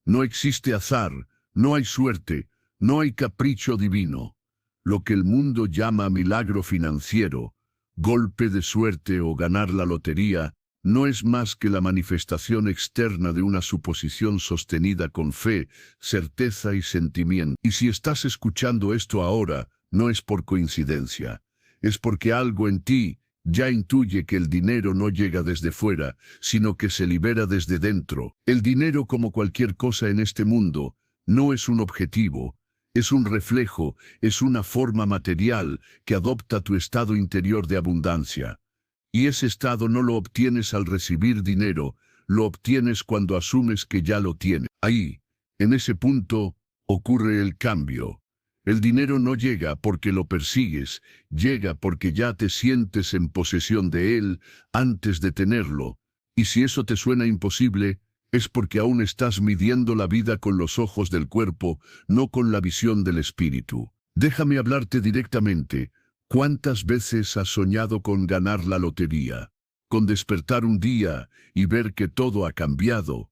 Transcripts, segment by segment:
No existe azar, no hay suerte, no hay capricho divino. Lo que el mundo llama milagro financiero, golpe de suerte o ganar la lotería, no es más que la manifestación externa de una suposición sostenida con fe, certeza y sentimiento. Y si estás escuchando esto ahora, no es por coincidencia. Es porque algo en ti ya intuye que el dinero no llega desde fuera, sino que se libera desde dentro. El dinero, como cualquier cosa en este mundo, no es un objetivo, es un reflejo, es una forma material que adopta tu estado interior de abundancia. Y ese estado no lo obtienes al recibir dinero, lo obtienes cuando asumes que ya lo tienes. Ahí, en ese punto, ocurre el cambio. El dinero no llega porque lo persigues, llega porque ya te sientes en posesión de él antes de tenerlo. Y si eso te suena imposible, es porque aún estás midiendo la vida con los ojos del cuerpo, no con la visión del espíritu. Déjame hablarte directamente. ¿Cuántas veces has soñado con ganar la lotería? Con despertar un día y ver que todo ha cambiado.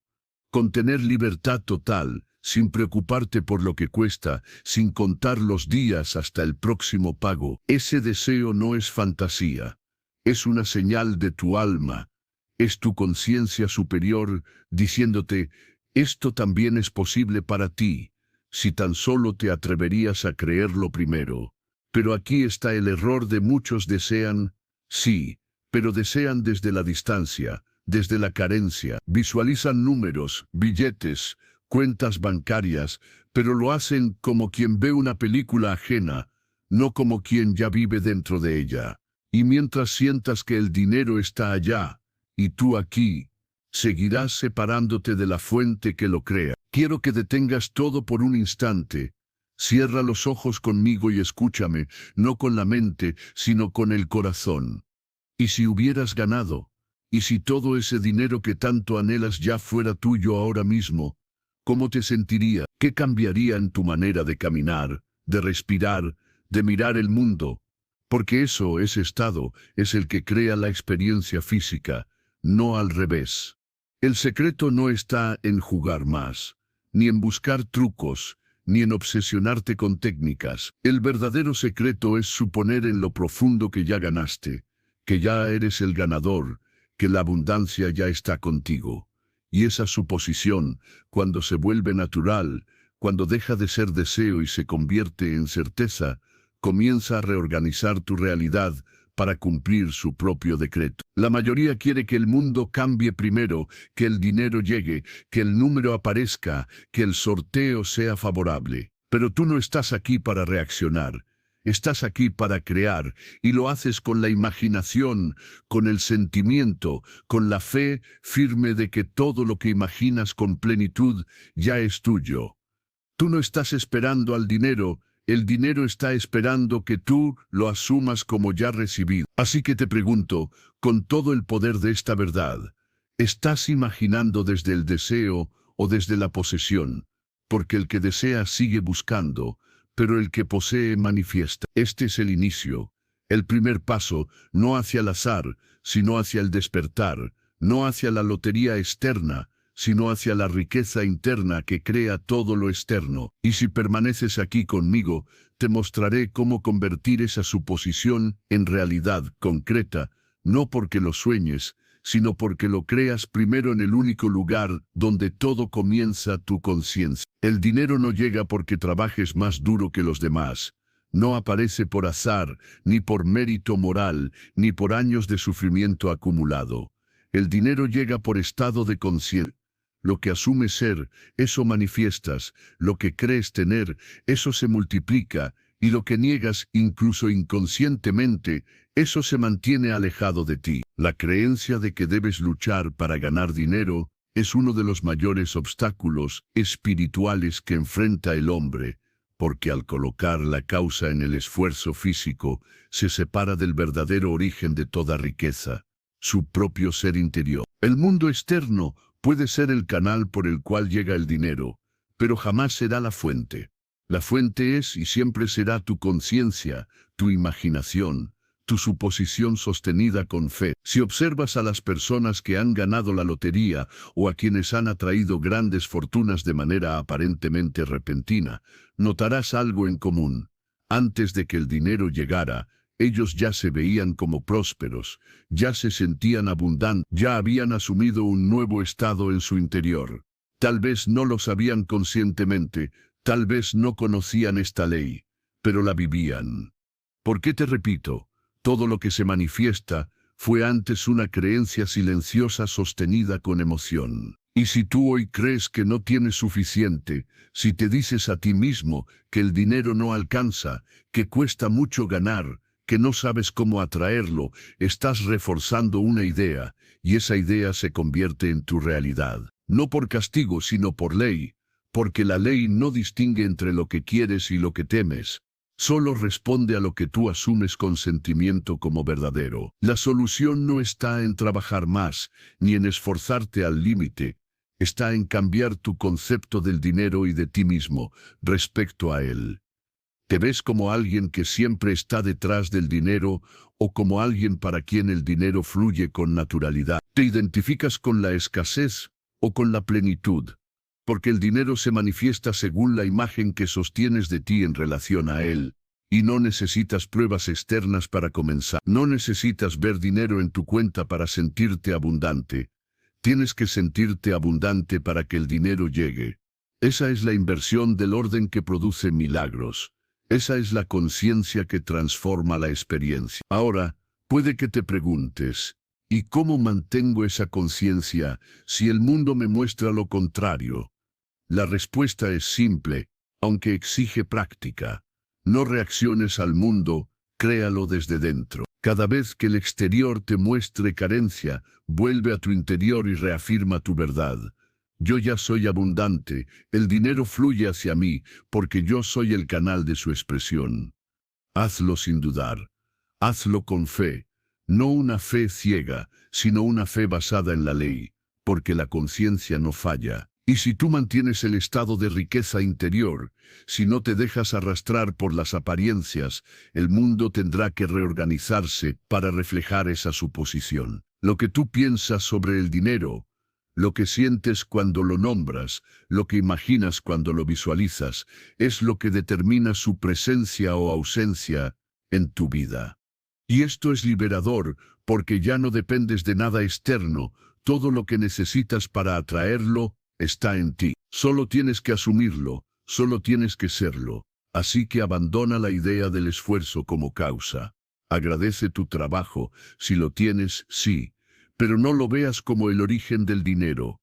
Con tener libertad total, sin preocuparte por lo que cuesta, sin contar los días hasta el próximo pago. Ese deseo no es fantasía. Es una señal de tu alma. Es tu conciencia superior diciéndote, esto también es posible para ti, si tan solo te atreverías a creerlo primero. Pero aquí está el error de muchos desean, sí, pero desean desde la distancia, desde la carencia. Visualizan números, billetes, cuentas bancarias, pero lo hacen como quien ve una película ajena, no como quien ya vive dentro de ella. Y mientras sientas que el dinero está allá, y tú aquí, seguirás separándote de la fuente que lo crea. Quiero que detengas todo por un instante. Cierra los ojos conmigo y escúchame, no con la mente, sino con el corazón. ¿Y si hubieras ganado? ¿Y si todo ese dinero que tanto anhelas ya fuera tuyo ahora mismo? ¿Cómo te sentirías? ¿Qué cambiaría en tu manera de caminar, de respirar, de mirar el mundo? Porque eso, ese estado, es el que crea la experiencia física, no al revés. El secreto no está en jugar más, ni en buscar trucos, ni en obsesionarte con técnicas. El verdadero secreto es suponer en lo profundo que ya ganaste, que ya eres el ganador, que la abundancia ya está contigo. Y esa suposición, cuando se vuelve natural, cuando deja de ser deseo y se convierte en certeza, comienza a reorganizar tu realidad para cumplir su propio decreto. La mayoría quiere que el mundo cambie primero, que el dinero llegue, que el número aparezca, que el sorteo sea favorable. Pero tú no estás aquí para reaccionar. Estás aquí para crear, y lo haces con la imaginación, con el sentimiento, con la fe firme de que todo lo que imaginas con plenitud ya es tuyo. Tú no estás esperando al dinero, el dinero está esperando que tú lo asumas como ya recibido. Así que te pregunto, con todo el poder de esta verdad, ¿estás imaginando desde el deseo o desde la posesión? Porque el que desea sigue buscando, pero el que posee manifiesta. Este es el inicio, el primer paso, no hacia el azar, sino hacia el despertar, no hacia la lotería externa, sino hacia la riqueza interna que crea todo lo externo. Y si permaneces aquí conmigo, te mostraré cómo convertir esa suposición en realidad concreta, no porque lo sueñes, sino porque lo creas primero en el único lugar donde todo comienza, tu conciencia. El dinero no llega porque trabajes más duro que los demás. No aparece por azar, ni por mérito moral, ni por años de sufrimiento acumulado. El dinero llega por estado de conciencia. Lo que asumes ser, eso manifiestas, lo que crees tener, eso se multiplica, y lo que niegas, incluso inconscientemente, eso se mantiene alejado de ti. La creencia de que debes luchar para ganar dinero es uno de los mayores obstáculos espirituales que enfrenta el hombre, porque al colocar la causa en el esfuerzo físico, se separa del verdadero origen de toda riqueza, su propio ser interior. El mundo externo puede ser el canal por el cual llega el dinero, pero jamás será la fuente. La fuente es y siempre será tu conciencia, tu imaginación, tu suposición sostenida con fe. Si observas a las personas que han ganado la lotería o a quienes han atraído grandes fortunas de manera aparentemente repentina, notarás algo en común. Antes de que el dinero llegara, ellos ya se veían como prósperos, ya se sentían abundantes, ya habían asumido un nuevo estado en su interior. Tal vez no lo sabían conscientemente, tal vez no conocían esta ley, pero la vivían. ¿Por qué te repito? Todo lo que se manifiesta fue antes una creencia silenciosa sostenida con emoción. Y si tú hoy crees que no tienes suficiente, si te dices a ti mismo que el dinero no alcanza, que cuesta mucho ganar, que no sabes cómo atraerlo, estás reforzando una idea, y esa idea se convierte en tu realidad. No por castigo, sino por ley, porque la ley no distingue entre lo que quieres y lo que temes. Solo responde a lo que tú asumes con sentimiento como verdadero. La solución no está en trabajar más, ni en esforzarte al límite. Está en cambiar tu concepto del dinero y de ti mismo respecto a él. ¿Te ves como alguien que siempre está detrás del dinero o como alguien para quien el dinero fluye con naturalidad? ¿Te identificas con la escasez o con la plenitud? Porque el dinero se manifiesta según la imagen que sostienes de ti en relación a él. Y no necesitas pruebas externas para comenzar. No necesitas ver dinero en tu cuenta para sentirte abundante. Tienes que sentirte abundante para que el dinero llegue. Esa es la inversión del orden que produce milagros. Esa es la conciencia que transforma la experiencia. Ahora, puede que te preguntes, ¿y cómo mantengo esa conciencia si el mundo me muestra lo contrario? La respuesta es simple, aunque exige práctica. No reacciones al mundo, créalo desde dentro. Cada vez que el exterior te muestre carencia, vuelve a tu interior y reafirma tu verdad. Yo ya soy abundante, el dinero fluye hacia mí, porque yo soy el canal de su expresión. Hazlo sin dudar. Hazlo con fe. No una fe ciega, sino una fe basada en la ley, porque la conciencia no falla. Y si tú mantienes el estado de riqueza interior, si no te dejas arrastrar por las apariencias, el mundo tendrá que reorganizarse para reflejar esa suposición. Lo que tú piensas sobre el dinero, lo que sientes cuando lo nombras, lo que imaginas cuando lo visualizas, es lo que determina su presencia o ausencia en tu vida. Y esto es liberador, porque ya no dependes de nada externo, todo lo que necesitas para atraerlo está en ti. Solo tienes que asumirlo, solo tienes que serlo. Así que abandona la idea del esfuerzo como causa. Agradece tu trabajo, si lo tienes, sí. Pero no lo veas como el origen del dinero.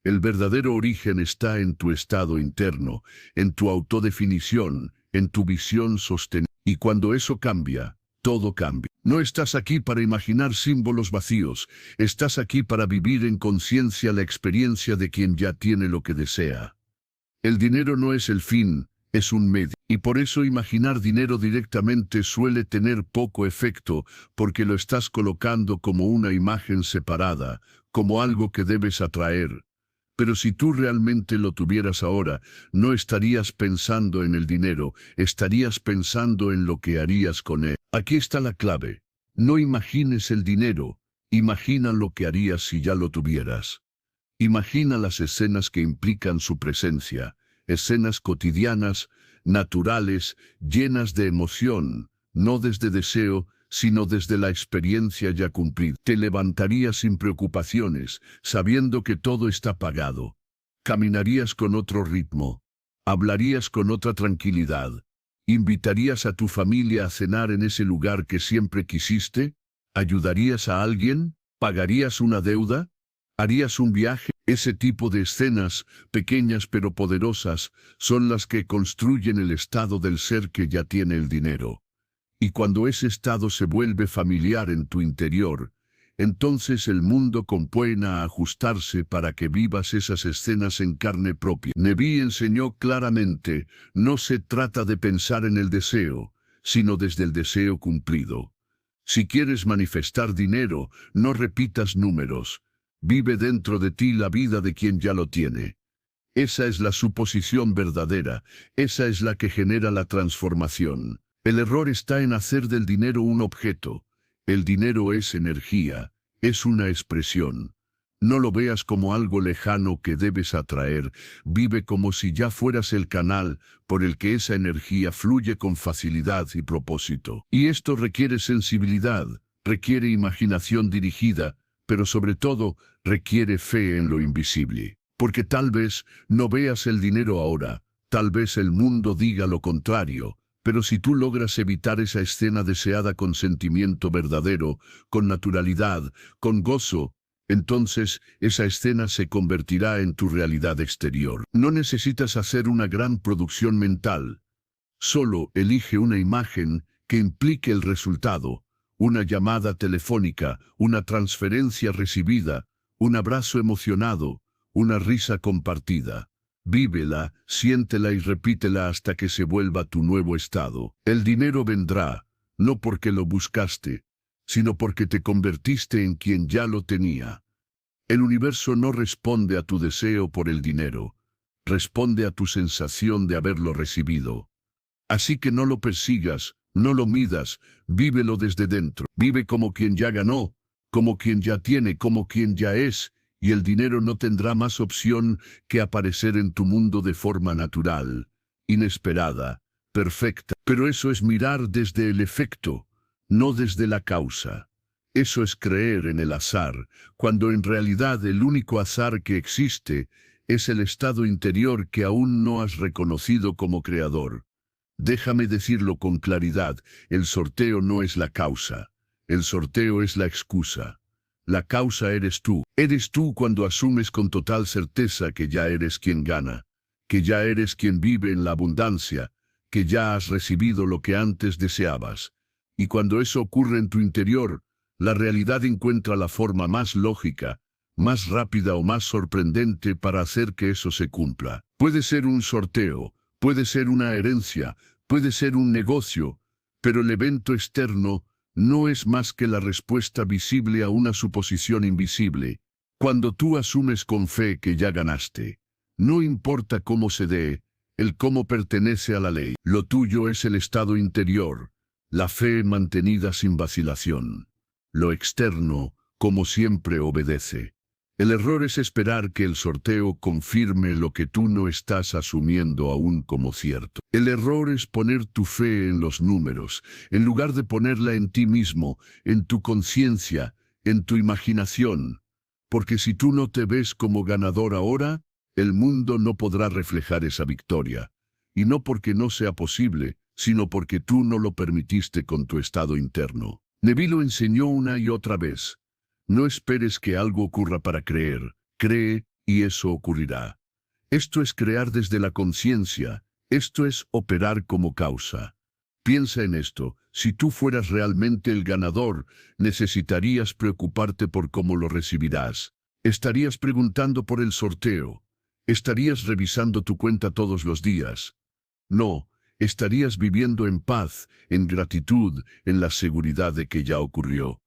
El verdadero origen está en tu estado interno, en tu autodefinición, en tu visión sostenida. Y cuando eso cambia, todo cambia. No estás aquí para imaginar símbolos vacíos, estás aquí para vivir en conciencia la experiencia de quien ya tiene lo que desea. El dinero no es el fin, es un medio. Y por eso imaginar dinero directamente suele tener poco efecto, porque lo estás colocando como una imagen separada, como algo que debes atraer. Pero si tú realmente lo tuvieras ahora, no estarías pensando en el dinero, estarías pensando en lo que harías con él. Aquí está la clave. No imagines el dinero, imagina lo que harías si ya lo tuvieras. Imagina las escenas que implican su presencia, escenas cotidianas, naturales, llenas de emoción, no desde deseo, sino desde la experiencia ya cumplida. Te levantarías sin preocupaciones, sabiendo que todo está pagado. Caminarías con otro ritmo. Hablarías con otra tranquilidad. ¿Invitarías a tu familia a cenar en ese lugar que siempre quisiste? ¿Ayudarías a alguien? ¿Pagarías una deuda? ¿Harías un viaje? Ese tipo de escenas, pequeñas pero poderosas, son las que construyen el estado del ser que ya tiene el dinero. Y cuando ese estado se vuelve familiar en tu interior, entonces el mundo compone a ajustarse para que vivas esas escenas en carne propia. Neví enseñó claramente, no se trata de pensar en el deseo, sino desde el deseo cumplido. Si quieres manifestar dinero, no repitas números. Vive dentro de ti la vida de quien ya lo tiene. Esa es la suposición verdadera, esa es la que genera la transformación. El error está en hacer del dinero un objeto. El dinero es energía, es una expresión. No lo veas como algo lejano que debes atraer, vive como si ya fueras el canal por el que esa energía fluye con facilidad y propósito. Y esto requiere sensibilidad, requiere imaginación dirigida, pero sobre todo requiere fe en lo invisible. Porque tal vez no veas el dinero ahora, tal vez el mundo diga lo contrario, pero si tú logras evitar esa escena deseada con sentimiento verdadero, con naturalidad, con gozo, entonces esa escena se convertirá en tu realidad exterior. No necesitas hacer una gran producción mental. Solo elige una imagen que implique el resultado, una llamada telefónica, una transferencia recibida, un abrazo emocionado, una risa compartida. Vívela, siéntela y repítela hasta que se vuelva tu nuevo estado. El dinero vendrá, no porque lo buscaste, sino porque te convertiste en quien ya lo tenía. El universo no responde a tu deseo por el dinero, responde a tu sensación de haberlo recibido. Así que no lo persigas, no lo midas, vívelo desde dentro. Vive como quien ya ganó, como quien ya tiene, como quien ya es, y el dinero no tendrá más opción que aparecer en tu mundo de forma natural, inesperada, perfecta. Pero eso es mirar desde el efecto, no desde la causa. Eso es creer en el azar, cuando en realidad el único azar que existe es el estado interior que aún no has reconocido como creador. Déjame decirlo con claridad, el sorteo no es la causa, el sorteo es la excusa. La causa eres tú cuando asumes con total certeza que ya eres quien gana, que ya eres quien vive en la abundancia, que ya has recibido lo que antes deseabas. Y cuando eso ocurre en tu interior, la realidad encuentra la forma más lógica, más rápida o más sorprendente para hacer que eso se cumpla. Puede ser un sorteo, puede ser una herencia, puede ser un negocio, pero el evento externo no es más que la respuesta visible a una suposición invisible. Cuando tú asumes con fe que ya ganaste, no importa cómo se dé, el cómo pertenece a la ley. Lo tuyo es el estado interior, la fe mantenida sin vacilación. Lo externo, como siempre, obedece. El error es esperar que el sorteo confirme lo que tú no estás asumiendo aún como cierto. El error es poner tu fe en los números, en lugar de ponerla en ti mismo, en tu conciencia, en tu imaginación. Porque si tú no te ves como ganador ahora, el mundo no podrá reflejar esa victoria. Y no porque no sea posible, sino porque tú no lo permitiste con tu estado interno. Neville lo enseñó una y otra vez. No esperes que algo ocurra para creer, cree y eso ocurrirá. Esto es crear desde la conciencia, esto es operar como causa. Piensa en esto, si tú fueras realmente el ganador, necesitarías preocuparte por cómo lo recibirás. Estarías preguntando por el sorteo, estarías revisando tu cuenta todos los días. No, estarías viviendo en paz, en gratitud, en la seguridad de que ya ocurrió.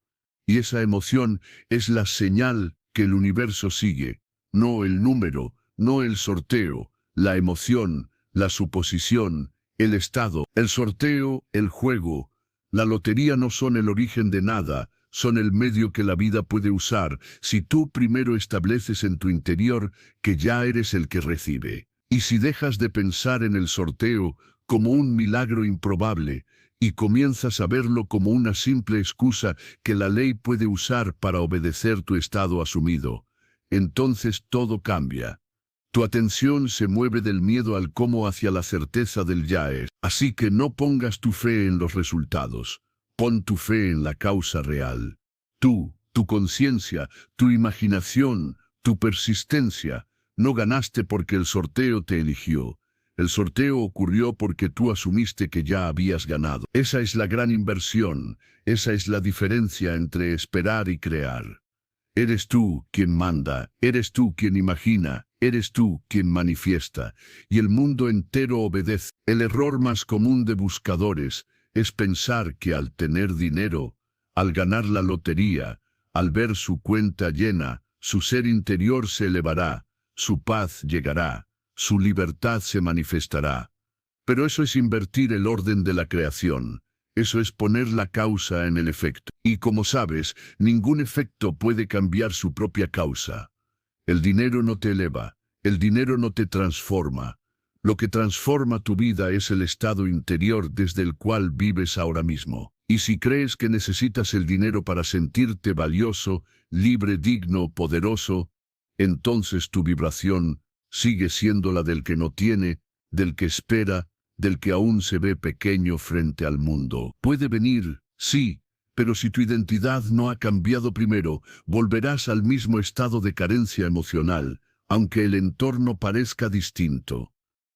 Y esa emoción es la señal que el universo sigue, no el número, no el sorteo, la emoción, la suposición, el estado. El sorteo, el juego, la lotería no son el origen de nada, son el medio que la vida puede usar si tú primero estableces en tu interior que ya eres el que recibe. Y si dejas de pensar en el sorteo como un milagro improbable, y comienzas a verlo como una simple excusa que la ley puede usar para obedecer tu estado asumido, entonces todo cambia. Tu atención se mueve del miedo al cómo hacia la certeza del ya es. Así que no pongas tu fe en los resultados, pon tu fe en la causa real. Tú, tu conciencia, tu imaginación, tu persistencia, no ganaste porque el sorteo te eligió. El sorteo ocurrió porque tú asumiste que ya habías ganado. Esa es la gran inversión, esa es la diferencia entre esperar y crear. Eres tú quien manda, eres tú quien imagina, eres tú quien manifiesta, y el mundo entero obedece. El error más común de buscadores es pensar que al tener dinero, al ganar la lotería, al ver su cuenta llena, su ser interior se elevará, su paz llegará, su libertad se manifestará. Pero eso es invertir el orden de la creación. Eso es poner la causa en el efecto. Y como sabes, ningún efecto puede cambiar su propia causa. El dinero no te eleva, el dinero no te transforma. Lo que transforma tu vida es el estado interior desde el cual vives ahora mismo. Y si crees que necesitas el dinero para sentirte valioso, libre, digno, poderoso, entonces tu vibración sigue siendo la del que no tiene, del que espera, del que aún se ve pequeño frente al mundo. Puede venir, sí, pero si tu identidad no ha cambiado primero, volverás al mismo estado de carencia emocional, aunque el entorno parezca distinto.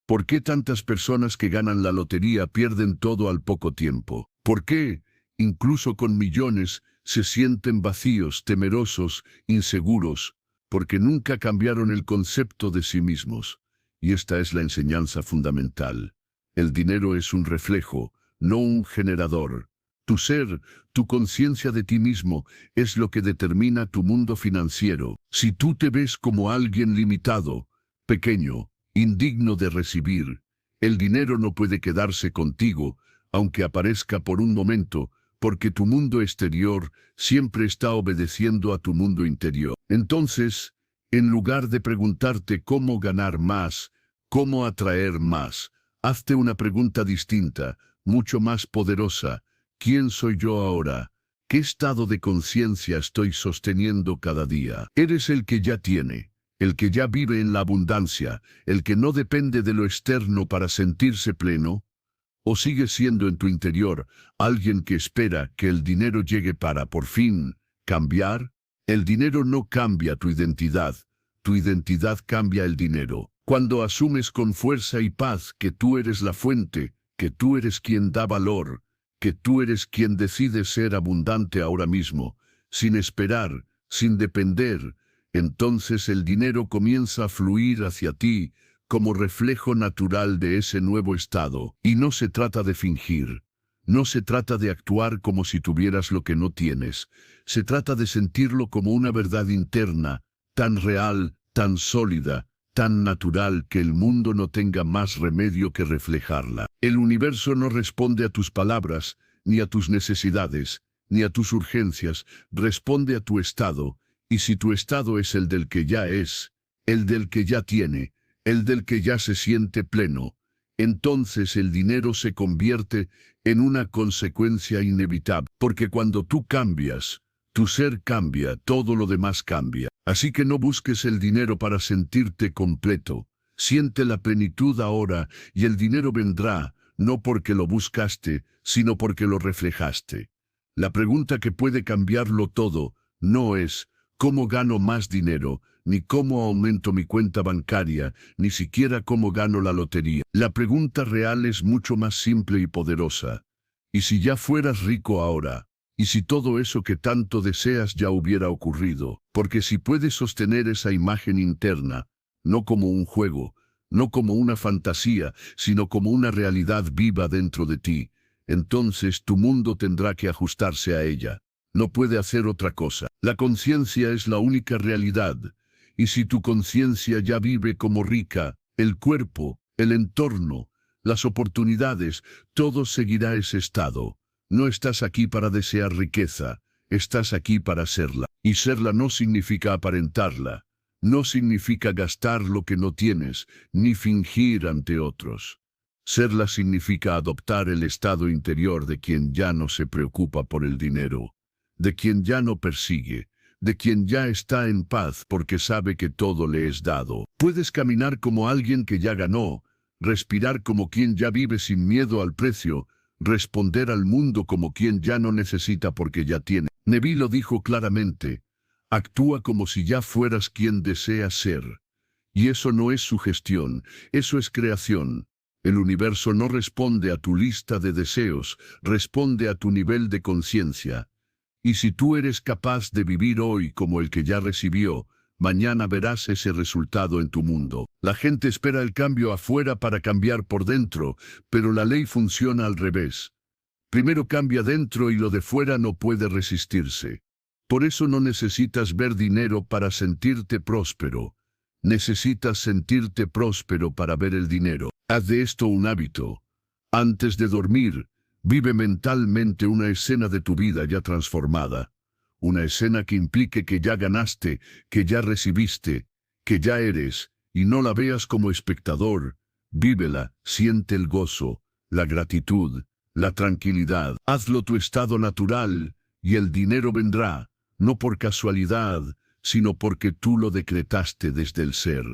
¿Por qué tantas personas que ganan la lotería pierden todo al poco tiempo? ¿Por qué, incluso con millones, se sienten vacíos, temerosos, inseguros? Porque nunca cambiaron el concepto de sí mismos. Y esta es la enseñanza fundamental. El dinero es un reflejo, no un generador. Tu ser, tu conciencia de ti mismo, es lo que determina tu mundo financiero. Si tú te ves como alguien limitado, pequeño, indigno de recibir, el dinero no puede quedarse contigo, aunque aparezca por un momento, porque tu mundo exterior siempre está obedeciendo a tu mundo interior. Entonces, en lugar de preguntarte cómo ganar más, cómo atraer más, hazte una pregunta distinta, mucho más poderosa. ¿Quién soy yo ahora? ¿Qué estado de conciencia estoy sosteniendo cada día? Eres el que ya tiene, el que ya vive en la abundancia, el que no depende de lo externo para sentirse pleno. ¿O sigues siendo en tu interior alguien que espera que el dinero llegue para, por fin, cambiar? El dinero no cambia tu identidad cambia el dinero. Cuando asumes con fuerza y paz que tú eres la fuente, que tú eres quien da valor, que tú eres quien decide ser abundante ahora mismo, sin esperar, sin depender, entonces el dinero comienza a fluir hacia ti como reflejo natural de ese nuevo estado. Y no se trata de fingir, no se trata de actuar como si tuvieras lo que no tienes, se trata de sentirlo como una verdad interna, tan real, tan sólida, tan natural que el mundo no tenga más remedio que reflejarla. El universo no responde a tus palabras, ni a tus necesidades, ni a tus urgencias, responde a tu estado, y si tu estado es el del que ya es, el del que ya tiene, el del que ya se siente pleno, entonces el dinero se convierte en una consecuencia inevitable, porque cuando tú cambias, tu ser cambia, todo lo demás cambia. Así que no busques el dinero para sentirte completo. Siente la plenitud ahora y el dinero vendrá, no porque lo buscaste, sino porque lo reflejaste. La pregunta que puede cambiarlo todo no es ¿cómo gano más dinero?, ni cómo aumento mi cuenta bancaria, ni siquiera cómo gano la lotería. La pregunta real es mucho más simple y poderosa. ¿Y si ya fueras rico ahora? ¿Y si todo eso que tanto deseas ya hubiera ocurrido? Porque si puedes sostener esa imagen interna, no como un juego, no como una fantasía, sino como una realidad viva dentro de ti, entonces tu mundo tendrá que ajustarse a ella. No puede hacer otra cosa. La conciencia es la única realidad, y si tu conciencia ya vive como rica, el cuerpo, el entorno, las oportunidades, todo seguirá ese estado. No estás aquí para desear riqueza, estás aquí para serla. Y serla no significa aparentarla, no significa gastar lo que no tienes, ni fingir ante otros. Serla significa adoptar el estado interior de quien ya no se preocupa por el dinero, de quien ya no persigue, de quien ya está en paz porque sabe que todo le es dado. Puedes caminar como alguien que ya ganó, respirar como quien ya vive sin miedo al precio, responder al mundo como quien ya no necesita porque ya tiene. Neville lo dijo claramente, actúa como si ya fueras quien deseas ser. Y eso no es sugestión, eso es creación. El universo no responde a tu lista de deseos, responde a tu nivel de conciencia. Y si tú eres capaz de vivir hoy como el que ya recibió, mañana verás ese resultado en tu mundo. La gente espera el cambio afuera para cambiar por dentro, pero la ley funciona al revés. Primero cambia dentro y lo de fuera no puede resistirse. Por eso no necesitas ver dinero para sentirte próspero. Necesitas sentirte próspero para ver el dinero. Haz de esto un hábito. Antes de dormir, Vive mentalmente una escena de tu vida ya transformada. Una escena que implique que ya ganaste, que ya recibiste, que ya eres, y no la veas como espectador. Vívela, siente el gozo, la gratitud, la tranquilidad. Hazlo tu estado natural, y el dinero vendrá, no por casualidad, sino porque tú lo decretaste desde el ser.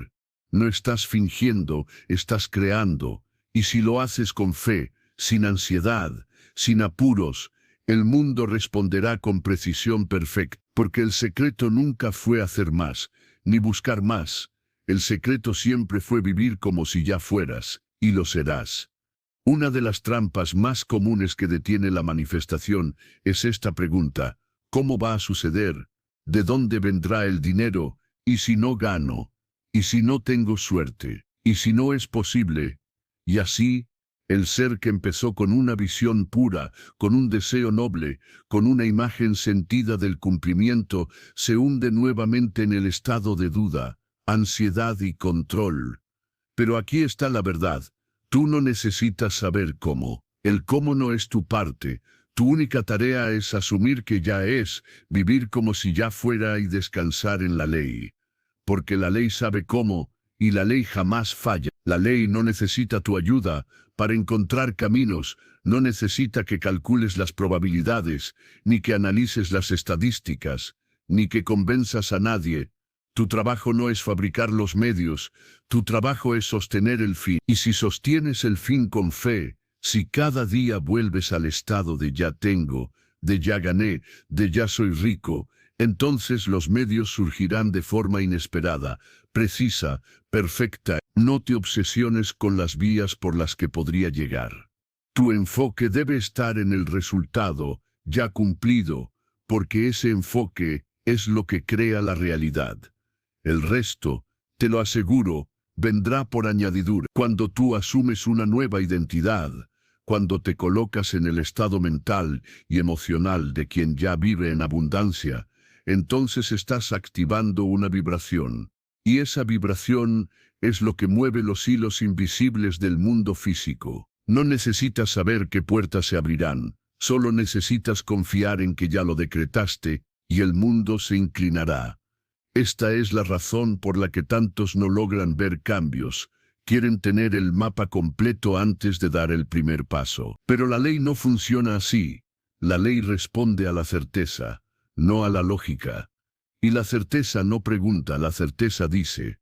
No estás fingiendo, estás creando, y si lo haces con fe, sin ansiedad, sin apuros, el mundo responderá con precisión perfecta, porque el secreto nunca fue hacer más, ni buscar más. El secreto siempre fue vivir como si ya fueras, y lo serás. Una de las trampas más comunes que detiene la manifestación es esta pregunta: ¿cómo va a suceder? ¿De dónde vendrá el dinero? ¿Y si no gano? ¿Y si no tengo suerte? ¿Y si no es posible? Y así, el ser que empezó con una visión pura, con un deseo noble, con una imagen sentida del cumplimiento, se hunde nuevamente en el estado de duda, ansiedad y control. Pero aquí está la verdad. Tú no necesitas saber cómo. El cómo no es tu parte. Tu única tarea es asumir que ya es, vivir como si ya fuera y descansar en la ley. Porque la ley sabe cómo, y la ley jamás falla. La ley no necesita tu ayuda para encontrar caminos, no necesita que calcules las probabilidades, ni que analices las estadísticas, ni que convenzas a nadie. Tu trabajo no es fabricar los medios, tu trabajo es sostener el fin. Y si sostienes el fin con fe, si cada día vuelves al estado de ya tengo, de ya gané, de ya soy rico, entonces los medios surgirán de forma inesperada, precisa, perfecta. No te obsesiones con las vías por las que podría llegar. Tu enfoque debe estar en el resultado, ya cumplido, porque ese enfoque es lo que crea la realidad. El resto, te lo aseguro, vendrá por añadidura. Cuando tú asumes una nueva identidad, cuando te colocas en el estado mental y emocional de quien ya vive en abundancia, entonces estás activando una vibración. Y esa vibración es lo que mueve los hilos invisibles del mundo físico. No necesitas saber qué puertas se abrirán, solo necesitas confiar en que ya lo decretaste y el mundo se inclinará. Esta es la razón por la que tantos no logran ver cambios. Quieren tener el mapa completo antes de dar el primer paso. Pero la ley no funciona así. La ley responde a la certeza, no a la lógica. Y la certeza no pregunta, la certeza dice: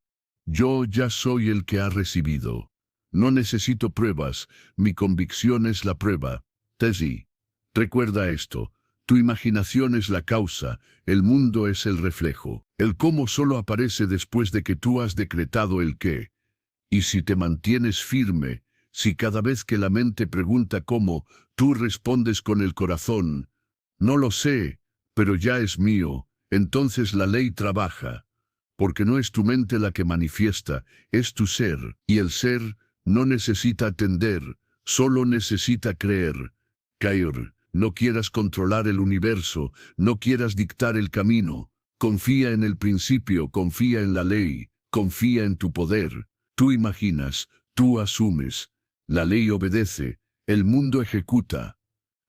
yo ya soy el que ha recibido. No necesito pruebas, mi convicción es la prueba. Tesi, recuerda esto. Tu imaginación es la causa, el mundo es el reflejo. El cómo solo aparece después de que tú has decretado el qué. Y si te mantienes firme, si cada vez que la mente pregunta cómo, tú respondes con el corazón: no lo sé, pero ya es mío, entonces la ley trabaja. Porque no es tu mente la que manifiesta, es tu ser, y el ser no necesita atender, solo necesita creer. Caer. No quieras controlar el universo, no quieras dictar el camino. Confía en el principio, confía en la ley, confía en tu poder. Tú imaginas, tú asumes. La ley obedece, el mundo ejecuta.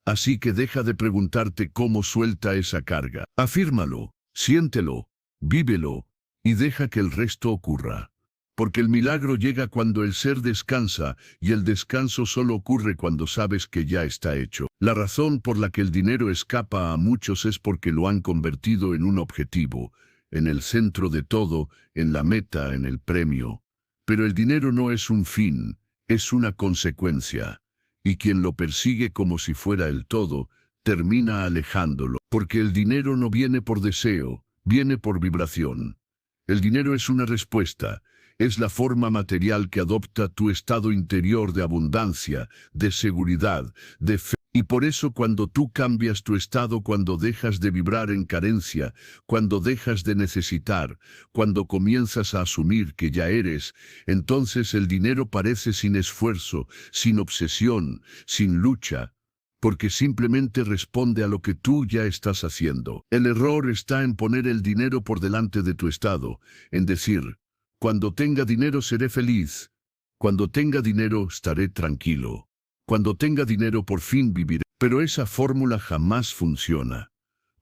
Así que deja de preguntarte cómo suelta esa carga. Afírmalo, siéntelo, vívelo, y deja que el resto ocurra. Porque el milagro llega cuando el ser descansa, y el descanso solo ocurre cuando sabes que ya está hecho. La razón por la que el dinero escapa a muchos es porque lo han convertido en un objetivo, en el centro de todo, en la meta, en el premio. Pero el dinero no es un fin, es una consecuencia. Y quien lo persigue como si fuera el todo, termina alejándolo. Porque el dinero no viene por deseo, viene por vibración. El dinero es una respuesta. Es la forma material que adopta tu estado interior de abundancia, de seguridad, de fe. Y por eso cuando tú cambias tu estado, cuando dejas de vibrar en carencia, cuando dejas de necesitar, cuando comienzas a asumir que ya eres, entonces el dinero parece sin esfuerzo, sin obsesión, sin lucha, porque simplemente responde a lo que tú ya estás haciendo. El error está en poner el dinero por delante de tu estado, en decir: cuando tenga dinero seré feliz. Cuando tenga dinero estaré tranquilo. Cuando tenga dinero por fin viviré. Pero esa fórmula jamás funciona,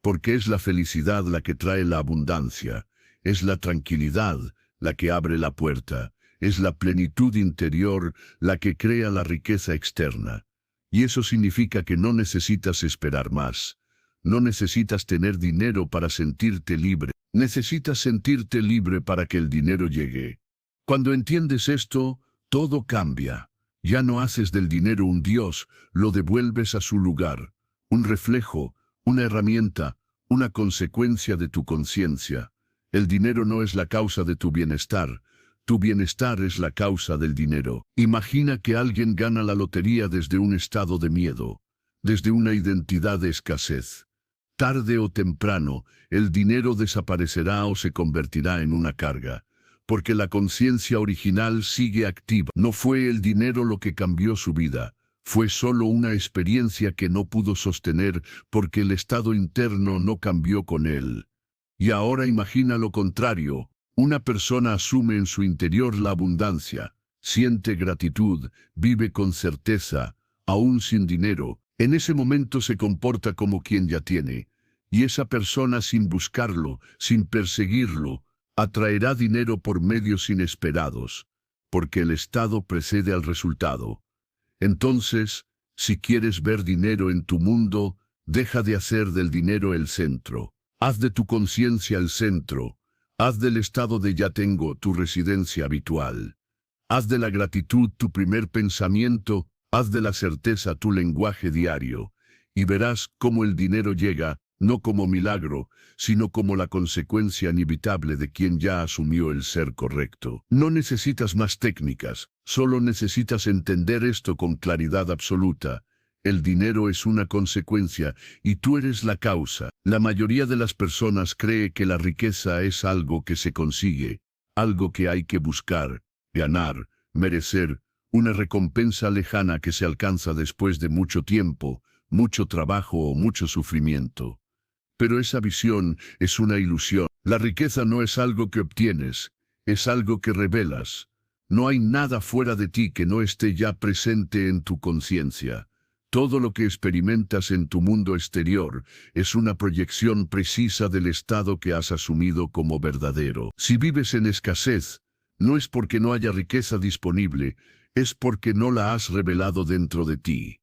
porque es la felicidad la que trae la abundancia, es la tranquilidad la que abre la puerta, es la plenitud interior la que crea la riqueza externa. Y eso significa que no necesitas esperar más. No necesitas tener dinero para sentirte libre. Necesitas sentirte libre para que el dinero llegue. Cuando entiendes esto, todo cambia. Ya no haces del dinero un dios, lo devuelves a su lugar. Un reflejo, una herramienta, una consecuencia de tu conciencia. El dinero no es la causa de tu bienestar. Tu bienestar es la causa del dinero. Imagina que alguien gana la lotería desde un estado de miedo, desde una identidad de escasez. Tarde o temprano, el dinero desaparecerá o se convertirá en una carga, porque la conciencia original sigue activa. No fue el dinero lo que cambió su vida, fue solo una experiencia que no pudo sostener porque el estado interno no cambió con él. Y ahora imagina lo contrario. Una persona asume en su interior la abundancia, siente gratitud, vive con certeza, aún sin dinero. En ese momento se comporta como quien ya tiene, y esa persona sin buscarlo, sin perseguirlo, atraerá dinero por medios inesperados, porque el estado precede al resultado. Entonces, si quieres ver dinero en tu mundo, deja de hacer del dinero el centro. Haz de tu conciencia el centro. Haz del estado de ya tengo tu residencia habitual. Haz de la gratitud tu primer pensamiento, haz de la certeza tu lenguaje diario, y verás cómo el dinero llega, no como milagro, sino como la consecuencia inevitable de quien ya asumió el ser correcto. No necesitas más técnicas, solo necesitas entender esto con claridad absoluta. El dinero es una consecuencia y tú eres la causa. La mayoría de las personas cree que la riqueza es algo que se consigue, algo que hay que buscar, ganar, merecer, una recompensa lejana que se alcanza después de mucho tiempo, mucho trabajo o mucho sufrimiento. Pero esa visión es una ilusión. La riqueza no es algo que obtienes, es algo que revelas. No hay nada fuera de ti que no esté ya presente en tu conciencia. Todo lo que experimentas en tu mundo exterior es una proyección precisa del estado que has asumido como verdadero. Si vives en escasez, no es porque no haya riqueza disponible, es porque no la has revelado dentro de ti.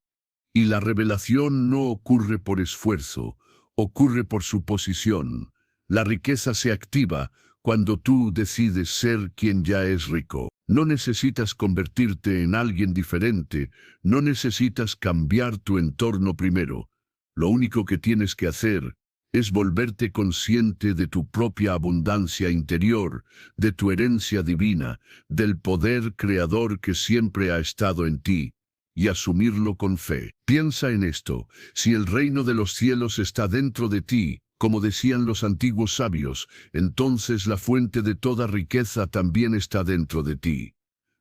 Y la revelación no ocurre por esfuerzo, ocurre por suposición. La riqueza se activa cuando tú decides ser quien ya es rico. No necesitas convertirte en alguien diferente, no necesitas cambiar tu entorno primero. Lo único que tienes que hacer es volverte consciente de tu propia abundancia interior, de tu herencia divina, del poder creador que siempre ha estado en ti, y asumirlo con fe. Piensa en esto, si el reino de los cielos está dentro de ti, como decían los antiguos sabios, entonces la fuente de toda riqueza también está dentro de ti.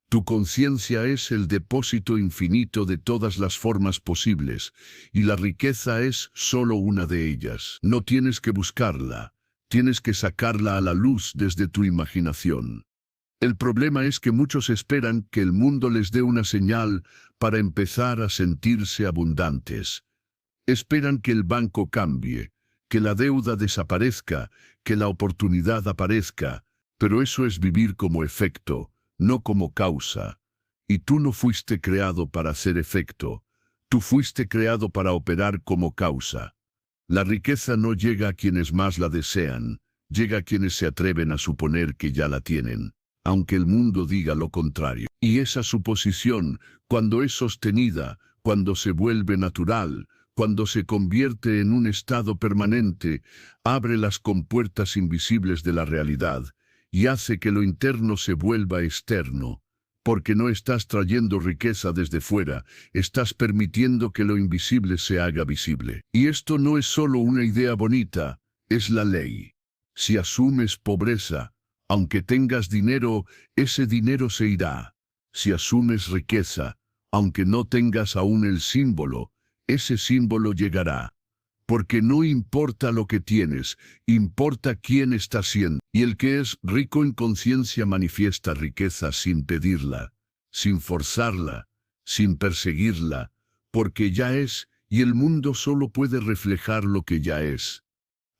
Tu conciencia es el depósito infinito de todas las formas posibles, y la riqueza es solo una de ellas. No tienes que buscarla, tienes que sacarla a la luz desde tu imaginación. El problema es que muchos esperan que el mundo les dé una señal para empezar a sentirse abundantes. Esperan que el banco cambie, que la deuda desaparezca, que la oportunidad aparezca, pero eso es vivir como efecto, no como causa. Y tú no fuiste creado para ser efecto, tú fuiste creado para operar como causa. La riqueza no llega a quienes más la desean, llega a quienes se atreven a suponer que ya la tienen, aunque el mundo diga lo contrario. Y esa suposición, cuando es sostenida, cuando se vuelve natural, cuando se convierte en un estado permanente, abre las compuertas invisibles de la realidad y hace que lo interno se vuelva externo. Porque no estás trayendo riqueza desde fuera, estás permitiendo que lo invisible se haga visible. Y esto no es solo una idea bonita, es la ley. Si asumes pobreza, aunque tengas dinero, ese dinero se irá. Si asumes riqueza, aunque no tengas aún el símbolo, ese símbolo llegará. Porque no importa lo que tienes, importa quién estás siendo. Y el que es rico en conciencia manifiesta riqueza sin pedirla, sin forzarla, sin perseguirla, porque ya es, y el mundo solo puede reflejar lo que ya es.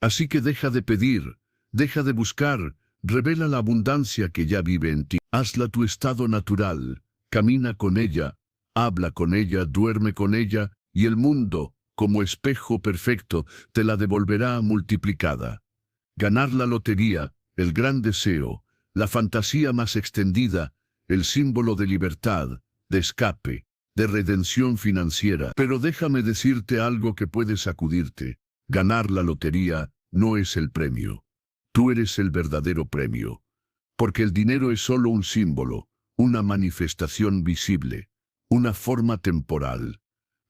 Así que deja de pedir, deja de buscar, revela la abundancia que ya vive en ti. Hazla tu estado natural, camina con ella, habla con ella, duerme con ella, y el mundo, como espejo perfecto, te la devolverá multiplicada. Ganar la lotería, el gran deseo, la fantasía más extendida, el símbolo de libertad, de escape, de redención financiera. Pero déjame decirte algo que puede sacudirte. Ganar la lotería no es el premio. Tú eres el verdadero premio. Porque el dinero es solo un símbolo, una manifestación visible, una forma temporal.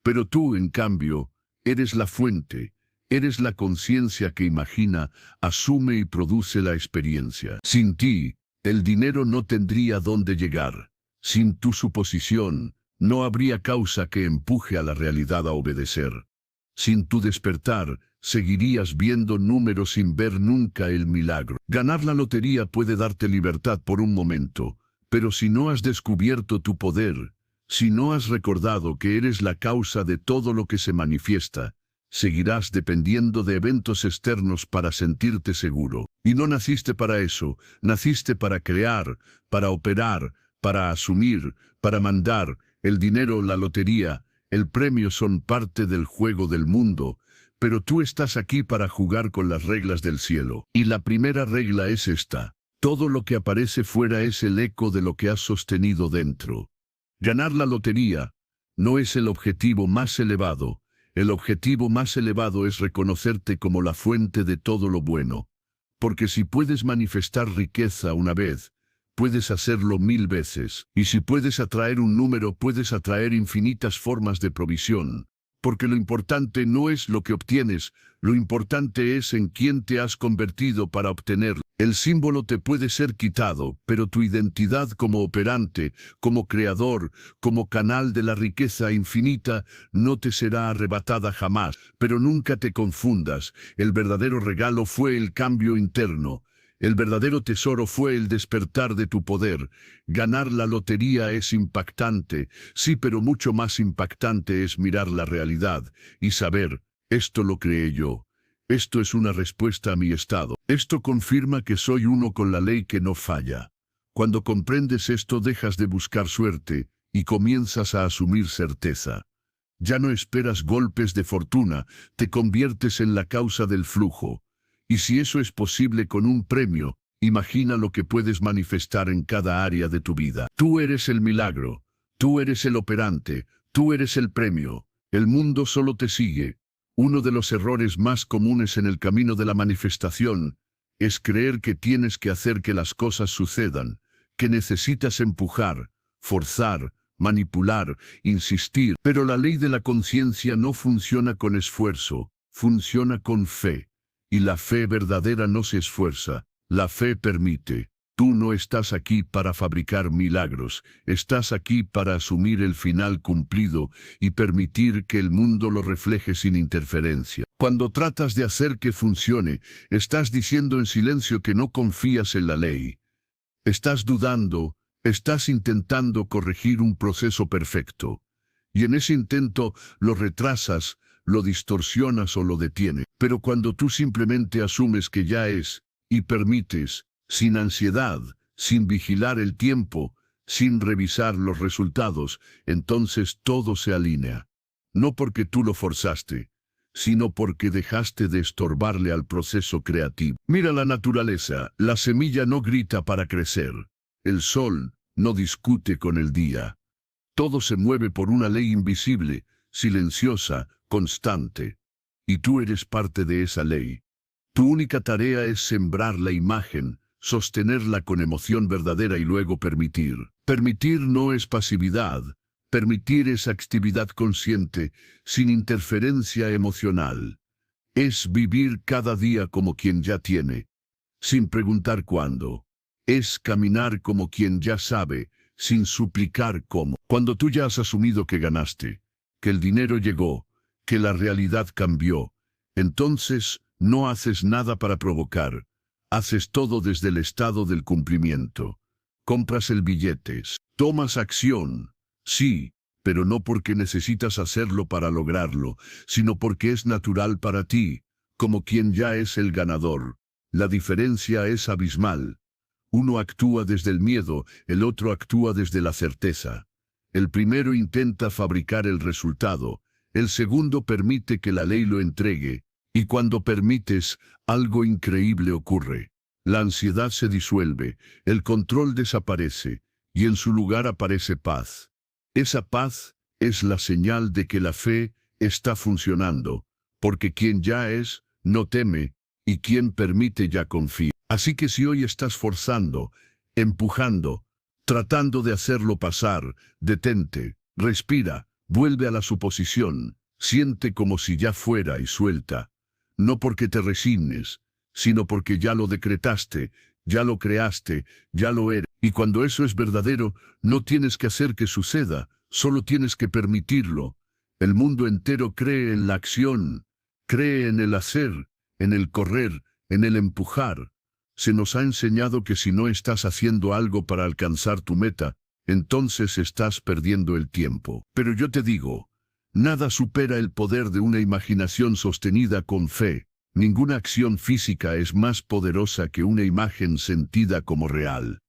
Pero tú, en cambio, eres la fuente, eres la conciencia que imagina, asume y produce la experiencia. Sin ti, el dinero no tendría dónde llegar. Sin tu suposición, no habría causa que empuje a la realidad a obedecer. Sin tu despertar, seguirías viendo números sin ver nunca el milagro. Ganar la lotería puede darte libertad por un momento, pero si no has descubierto tu poder, si no has recordado que eres la causa de todo lo que se manifiesta, seguirás dependiendo de eventos externos para sentirte seguro. Y no naciste para eso, naciste para crear, para operar, para asumir, para mandar. El dinero, la lotería, el premio son parte del juego del mundo, pero tú estás aquí para jugar con las reglas del cielo. Y la primera regla es esta: todo lo que aparece fuera es el eco de lo que has sostenido dentro. Ganar la lotería no es el objetivo más elevado. El objetivo más elevado es reconocerte como la fuente de todo lo bueno. Porque si puedes manifestar riqueza una vez, puedes hacerlo 1000 veces. Y si puedes atraer un número, puedes atraer infinitas formas de provisión. Porque lo importante no es lo que obtienes, lo importante es en quién te has convertido para obtenerlo. El símbolo te puede ser quitado, pero tu identidad como operante, como creador, como canal de la riqueza infinita, no te será arrebatada jamás. Pero nunca te confundas, el verdadero regalo fue el cambio interno. El verdadero tesoro fue el despertar de tu poder. Ganar la lotería es impactante, sí, pero mucho más impactante es mirar la realidad y saber, esto lo creé yo. Esto es una respuesta a mi estado. Esto confirma que soy uno con la ley que no falla. Cuando comprendes esto, dejas de buscar suerte y comienzas a asumir certeza. Ya no esperas golpes de fortuna, te conviertes en la causa del flujo. Y si eso es posible con un premio, imagina lo que puedes manifestar en cada área de tu vida. Tú eres el milagro, tú eres el operante, tú eres el premio. El mundo solo te sigue. Uno de los errores más comunes en el camino de la manifestación es creer que tienes que hacer que las cosas sucedan, que necesitas empujar, forzar, manipular, insistir. Pero la ley de la conciencia no funciona con esfuerzo, funciona con fe. Y la fe verdadera no se esfuerza, la fe permite. Tú no estás aquí para fabricar milagros, estás aquí para asumir el final cumplido y permitir que el mundo lo refleje sin interferencia. Cuando tratas de hacer que funcione, estás diciendo en silencio que no confías en la ley. Estás dudando, estás intentando corregir un proceso perfecto. Y en ese intento lo retrasas, lo distorsionas o lo detienes. Pero cuando tú simplemente asumes que ya es, y permites, sin ansiedad, sin vigilar el tiempo, sin revisar los resultados, entonces todo se alinea. No porque tú lo forzaste, sino porque dejaste de estorbarle al proceso creativo. Mira la naturaleza, la semilla no grita para crecer. El sol no discute con el día. Todo se mueve por una ley invisible, silenciosa, constante. Y tú eres parte de esa ley. Tu única tarea es sembrar la imagen, sostenerla con emoción verdadera y luego permitir. Permitir no es pasividad. Permitir es actividad consciente, sin interferencia emocional. Es vivir cada día como quien ya tiene, sin preguntar cuándo. Es caminar como quien ya sabe, sin suplicar cómo. Cuando tú ya has asumido que ganaste, que el dinero llegó, que la realidad cambió, entonces no haces nada para provocar, haces todo desde el estado del cumplimiento. Compras el billete, tomas acción, sí, pero no porque necesitas hacerlo para lograrlo, sino porque es natural para ti, como quien ya es el ganador. La diferencia es abismal. Uno actúa desde el miedo, el otro actúa desde la certeza. El primero intenta fabricar el resultado, el segundo permite que la ley lo entregue, y cuando permites, algo increíble ocurre. La ansiedad se disuelve, el control desaparece, y en su lugar aparece paz. Esa paz es la señal de que la fe está funcionando, porque quien ya es, no teme, y quien permite ya confía. Así que si hoy estás forzando, empujando, tratando de hacerlo pasar, detente, respira, vuelve a la suposición, siente como si ya fuera y suelta. No porque te resignes, sino porque ya lo decretaste, ya lo creaste, ya lo eres. Y cuando eso es verdadero, no tienes que hacer que suceda, solo tienes que permitirlo. El mundo entero cree en la acción, cree en el hacer, en el correr, en el empujar. Se nos ha enseñado que si no estás haciendo algo para alcanzar tu meta, entonces estás perdiendo el tiempo. Pero yo te digo, nada supera el poder de una imaginación sostenida con fe. Ninguna acción física es más poderosa que una imagen sentida como real.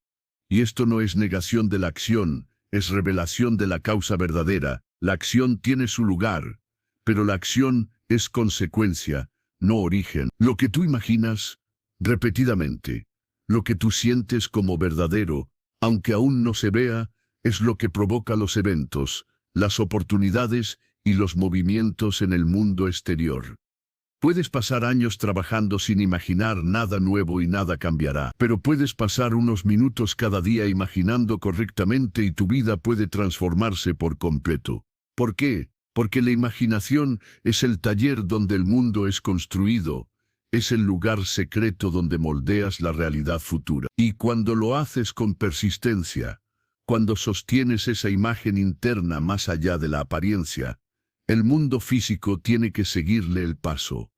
Y esto no es negación de la acción, es revelación de la causa verdadera. La acción tiene su lugar, pero la acción es consecuencia, no origen. Lo que tú imaginas, repetidamente, lo que tú sientes como verdadero, aunque aún no se vea, es lo que provoca los eventos, las oportunidades y los movimientos en el mundo exterior. Puedes pasar años trabajando sin imaginar nada nuevo y nada cambiará, pero puedes pasar unos minutos cada día imaginando correctamente y tu vida puede transformarse por completo. ¿Por qué? Porque la imaginación es el taller donde el mundo es construido, es el lugar secreto donde moldeas la realidad futura. Y cuando lo haces con persistencia, cuando sostienes esa imagen interna más allá de la apariencia, el mundo físico tiene que seguirle el paso.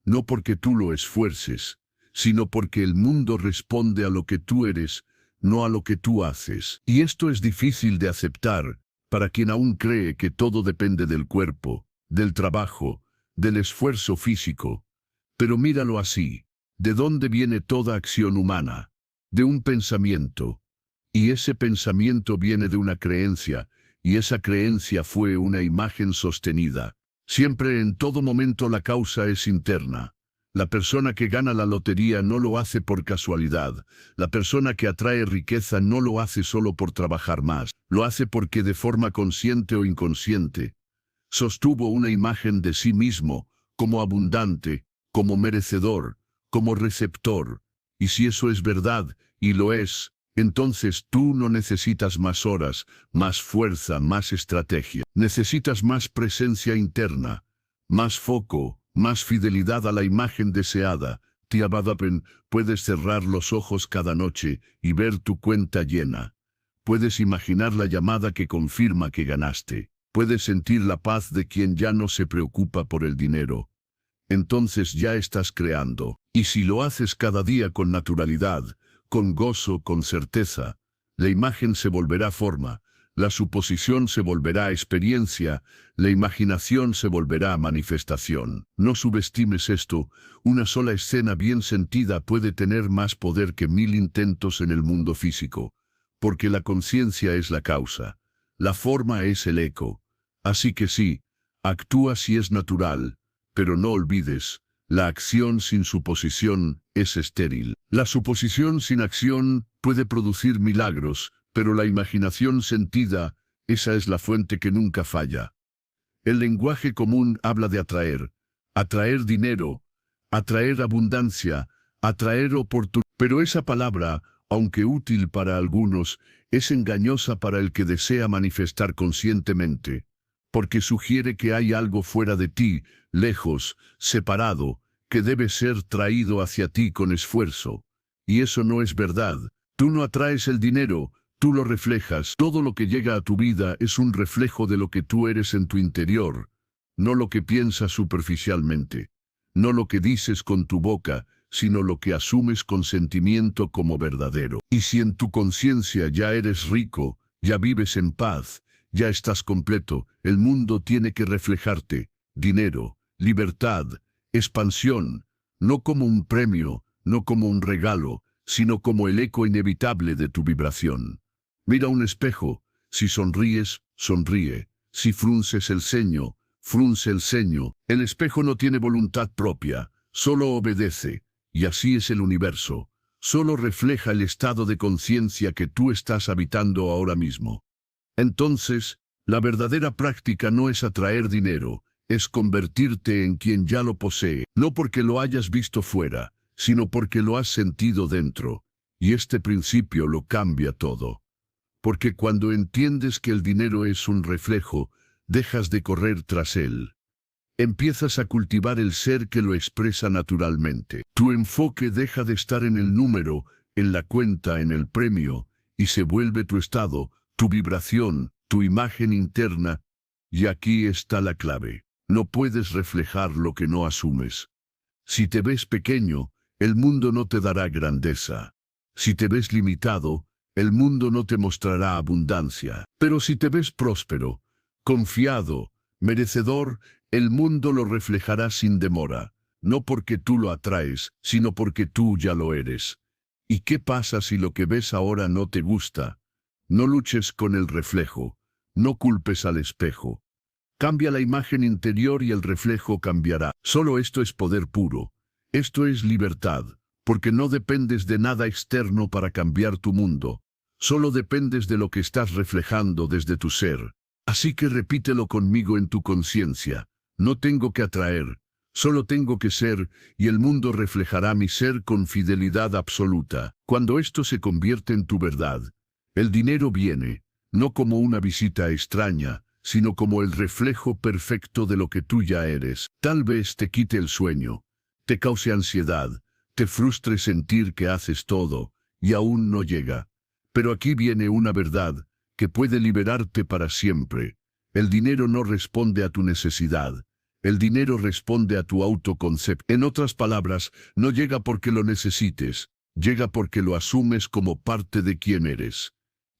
No porque tú lo esfuerces, sino porque el mundo responde a lo que tú eres, no a lo que tú haces. Y esto es difícil de aceptar para quien aún cree que todo depende del cuerpo, del trabajo, del esfuerzo físico. Pero míralo así. ¿De dónde viene toda acción humana? De un pensamiento. Y ese pensamiento viene de una creencia, y esa creencia fue una imagen sostenida. Siempre en todo momento la causa es interna. La persona que gana la lotería no lo hace por casualidad. La persona que atrae riqueza no lo hace solo por trabajar más. Lo hace porque de forma consciente o inconsciente sostuvo una imagen de sí mismo como abundante, como merecedor, como receptor. Y si eso es verdad, y lo es, entonces tú no necesitas más horas, más fuerza, más estrategia. Necesitas más presencia interna, más foco, más fidelidad a la imagen deseada. Tiabadapen, puedes cerrar los ojos cada noche y ver tu cuenta llena. Puedes imaginar la llamada que confirma que ganaste. Puedes sentir la paz de quien ya no se preocupa por el dinero. Entonces ya estás creando. Y si lo haces cada día con naturalidad, con gozo, con certeza, la imagen se volverá forma, la suposición se volverá experiencia, la imaginación se volverá manifestación. No subestimes esto, una sola escena bien sentida puede tener más poder que 1000 intentos en el mundo físico, porque la conciencia es la causa, la forma es el eco. Así que sí, actúa si es natural, pero no olvides, la acción sin suposición es estéril. La suposición sin acción puede producir milagros, pero la imaginación sentida, esa es la fuente que nunca falla. El lenguaje común habla de atraer dinero, atraer abundancia, atraer oportunidad. Pero esa palabra, aunque útil para algunos, es engañosa para el que desea manifestar conscientemente, porque sugiere que hay algo fuera de ti, lejos, separado, que debe ser traído hacia ti con esfuerzo. Y eso no es verdad. Tú no atraes el dinero, tú lo reflejas. Todo lo que llega a tu vida es un reflejo de lo que tú eres en tu interior, no lo que piensas superficialmente, no lo que dices con tu boca, sino lo que asumes con sentimiento como verdadero. Y si en tu conciencia ya eres rico, ya vives en paz, Ya estás completo, el mundo tiene que reflejarte. Dinero, libertad, expansión, no como un premio, no como un regalo, sino como el eco inevitable de tu vibración. Mira un espejo, si sonríes, sonríe, si frunces el ceño, frunce el ceño. El espejo no tiene voluntad propia, solo obedece, y así es el universo. Solo refleja el estado de conciencia que tú estás habitando ahora mismo. Entonces, la verdadera práctica no es atraer dinero, es convertirte en quien ya lo posee, no porque lo hayas visto fuera, sino porque lo has sentido dentro, y este principio lo cambia todo. Porque cuando entiendes que el dinero es un reflejo, dejas de correr tras él. Empiezas a cultivar el ser que lo expresa naturalmente. Tu enfoque deja de estar en el número, en la cuenta, en el premio, y se vuelve tu estado, tu vibración, tu imagen interna. Y aquí está la clave. No puedes reflejar lo que no asumes. Si te ves pequeño, el mundo no te dará grandeza. Si te ves limitado, el mundo no te mostrará abundancia. Pero si te ves próspero, confiado, merecedor, el mundo lo reflejará sin demora, no porque tú lo atraes, sino porque tú ya lo eres. ¿Y qué pasa si lo que ves ahora no te gusta? No luches con el reflejo, no culpes al espejo. Cambia la imagen interior y el reflejo cambiará. Solo esto es poder puro. Esto es libertad, porque no dependes de nada externo para cambiar tu mundo. Solo dependes de lo que estás reflejando desde tu ser. Así que repítelo conmigo en tu conciencia. No tengo que atraer, solo tengo que ser, y el mundo reflejará mi ser con fidelidad absoluta. Cuando esto se convierte en tu verdad, el dinero viene, no como una visita extraña, sino como el reflejo perfecto de lo que tú ya eres. Tal vez te quite el sueño, te cause ansiedad, te frustre sentir que haces todo, y aún no llega. Pero aquí viene una verdad, que puede liberarte para siempre. El dinero no responde a tu necesidad. El dinero responde a tu autoconcepto. En otras palabras, no llega porque lo necesites, llega porque lo asumes como parte de quien eres.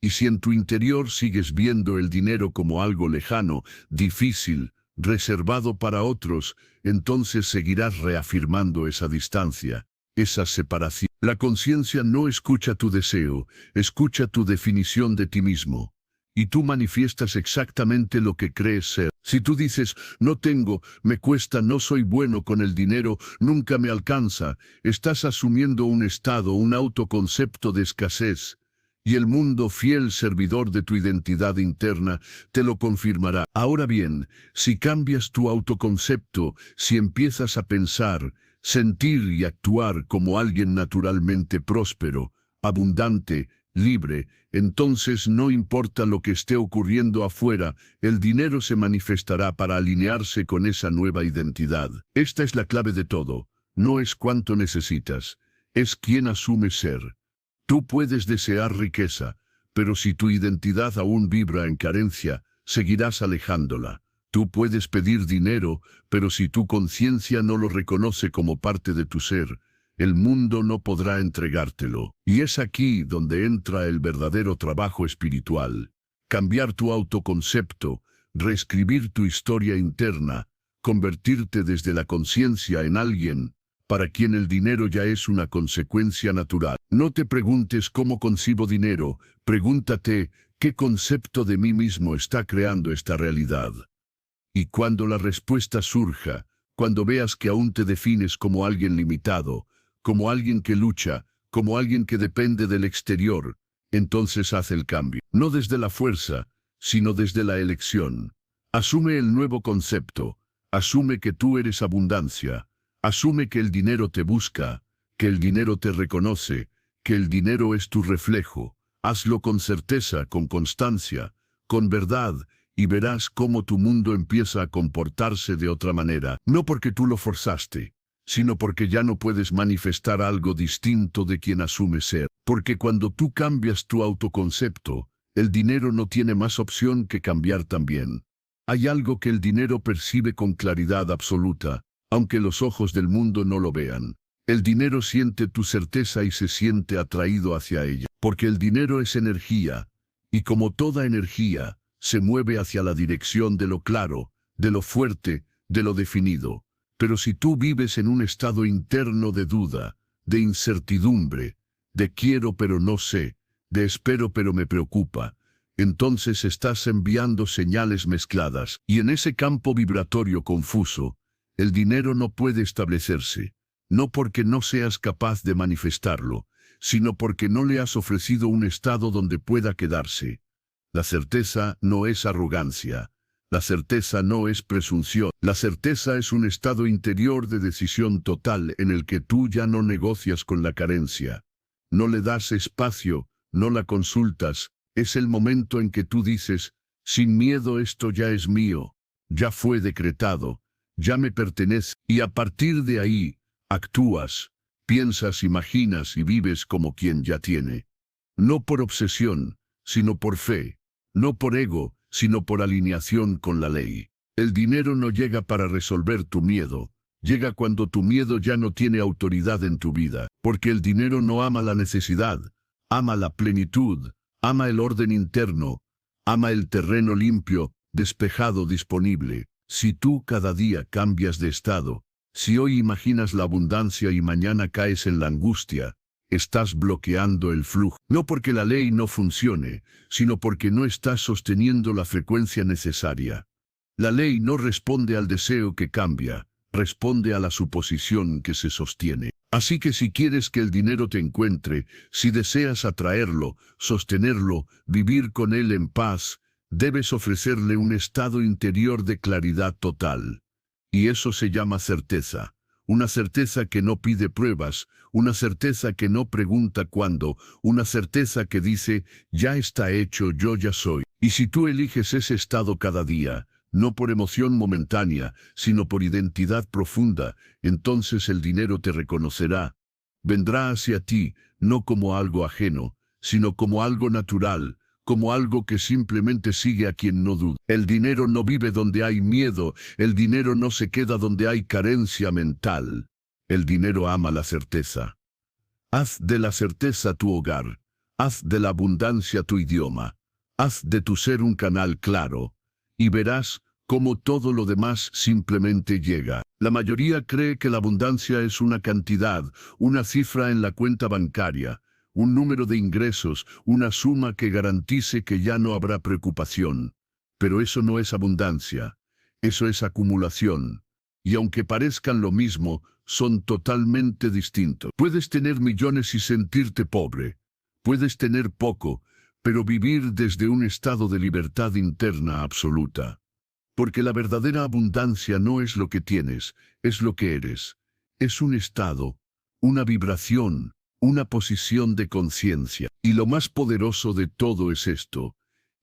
Y si en tu interior sigues viendo el dinero como algo lejano, difícil, reservado para otros, entonces seguirás reafirmando esa distancia, esa separación. La conciencia no escucha tu deseo, escucha tu definición de ti mismo. Y tú manifiestas exactamente lo que crees ser. Si tú dices, no tengo, me cuesta, no soy bueno con el dinero, nunca me alcanza, estás asumiendo un estado, un autoconcepto de escasez. Y el mundo, fiel servidor de tu identidad interna, te lo confirmará. Ahora bien, si cambias tu autoconcepto, si empiezas a pensar, sentir y actuar como alguien naturalmente próspero, abundante, libre, entonces no importa lo que esté ocurriendo afuera, el dinero se manifestará para alinearse con esa nueva identidad. Esta es la clave de todo. No es cuánto necesitas, es quién asumes ser. Tú puedes desear riqueza, pero si tu identidad aún vibra en carencia, seguirás alejándola. Tú puedes pedir dinero, pero si tu conciencia no lo reconoce como parte de tu ser, el mundo no podrá entregártelo. Y es aquí donde entra el verdadero trabajo espiritual. Cambiar tu autoconcepto, reescribir tu historia interna, convertirte desde la conciencia en alguien para quien el dinero ya es una consecuencia natural. No te preguntes cómo concibo dinero, pregúntate qué concepto de mí mismo está creando esta realidad. Y cuando la respuesta surja, cuando veas que aún te defines como alguien limitado, como alguien que lucha, como alguien que depende del exterior, entonces haz el cambio. No desde la fuerza, sino desde la elección. Asume el nuevo concepto, asume que tú eres abundancia, asume que el dinero te busca, que el dinero te reconoce, que el dinero es tu reflejo. Hazlo con certeza, con constancia, con verdad, y verás cómo tu mundo empieza a comportarse de otra manera, no porque tú lo forzaste, sino porque ya no puedes manifestar algo distinto de quien asume ser. Porque cuando tú cambias tu autoconcepto, el dinero no tiene más opción que cambiar también. Hay algo que el dinero percibe con claridad absoluta, aunque los ojos del mundo no lo vean. El dinero siente tu certeza y se siente atraído hacia ella. Porque el dinero es energía, y como toda energía, se mueve hacia la dirección de lo claro, de lo fuerte, de lo definido. Pero si tú vives en un estado interno de duda, de incertidumbre, de quiero pero no sé, de espero pero me preocupa, entonces estás enviando señales mezcladas, y en ese campo vibratorio confuso, el dinero no puede establecerse, no porque no seas capaz de manifestarlo, sino porque no le has ofrecido un estado donde pueda quedarse. La certeza no es arrogancia. La certeza no es presunción. La certeza es un estado interior de decisión total en el que tú ya no negocias con la carencia. No le das espacio, no la consultas. Es el momento en que tú dices, sin miedo esto ya es mío, ya fue decretado, ya me pertenece. Y a partir de ahí, actúas, piensas, imaginas y vives como quien ya tiene. No por obsesión, sino por fe. No por ego, sino por alineación con la ley. El dinero no llega para resolver tu miedo, llega cuando tu miedo ya no tiene autoridad en tu vida, porque el dinero no ama la necesidad, ama la plenitud, ama el orden interno, ama el terreno limpio, despejado, disponible. Si tú cada día cambias de estado, si hoy imaginas la abundancia y mañana caes en la angustia, estás bloqueando el flujo. No porque la ley no funcione, sino porque no estás sosteniendo la frecuencia necesaria. La ley no responde al deseo que cambia, responde a la suposición que se sostiene. Así que si quieres que el dinero te encuentre, si deseas atraerlo, sostenerlo, vivir con él en paz, debes ofrecerle un estado interior de claridad total. Y eso se llama certeza. Una certeza que no pide pruebas, una certeza que no pregunta cuándo, una certeza que dice, ya está hecho, yo ya soy. Y si tú eliges ese estado cada día, no por emoción momentánea, sino por identidad profunda, entonces el dinero te reconocerá. Vendrá hacia ti, no como algo ajeno, sino como algo natural, como algo que simplemente sigue a quien no duda. El dinero no vive donde hay miedo, el dinero no se queda donde hay carencia mental. El dinero ama la certeza. Haz de la certeza tu hogar, haz de la abundancia tu idioma, haz de tu ser un canal claro, y verás cómo todo lo demás simplemente llega. La mayoría cree que la abundancia es una cantidad, una cifra en la cuenta bancaria, un número de ingresos, una suma que garantice que ya no habrá preocupación. Pero eso no es abundancia, eso es acumulación. Y aunque parezcan lo mismo, son totalmente distintos. Puedes tener millones y sentirte pobre. Puedes tener poco, pero vivir desde un estado de libertad interna absoluta. Porque la verdadera abundancia no es lo que tienes, es lo que eres. Es un estado, una vibración, una posición de conciencia. Y lo más poderoso de todo es esto.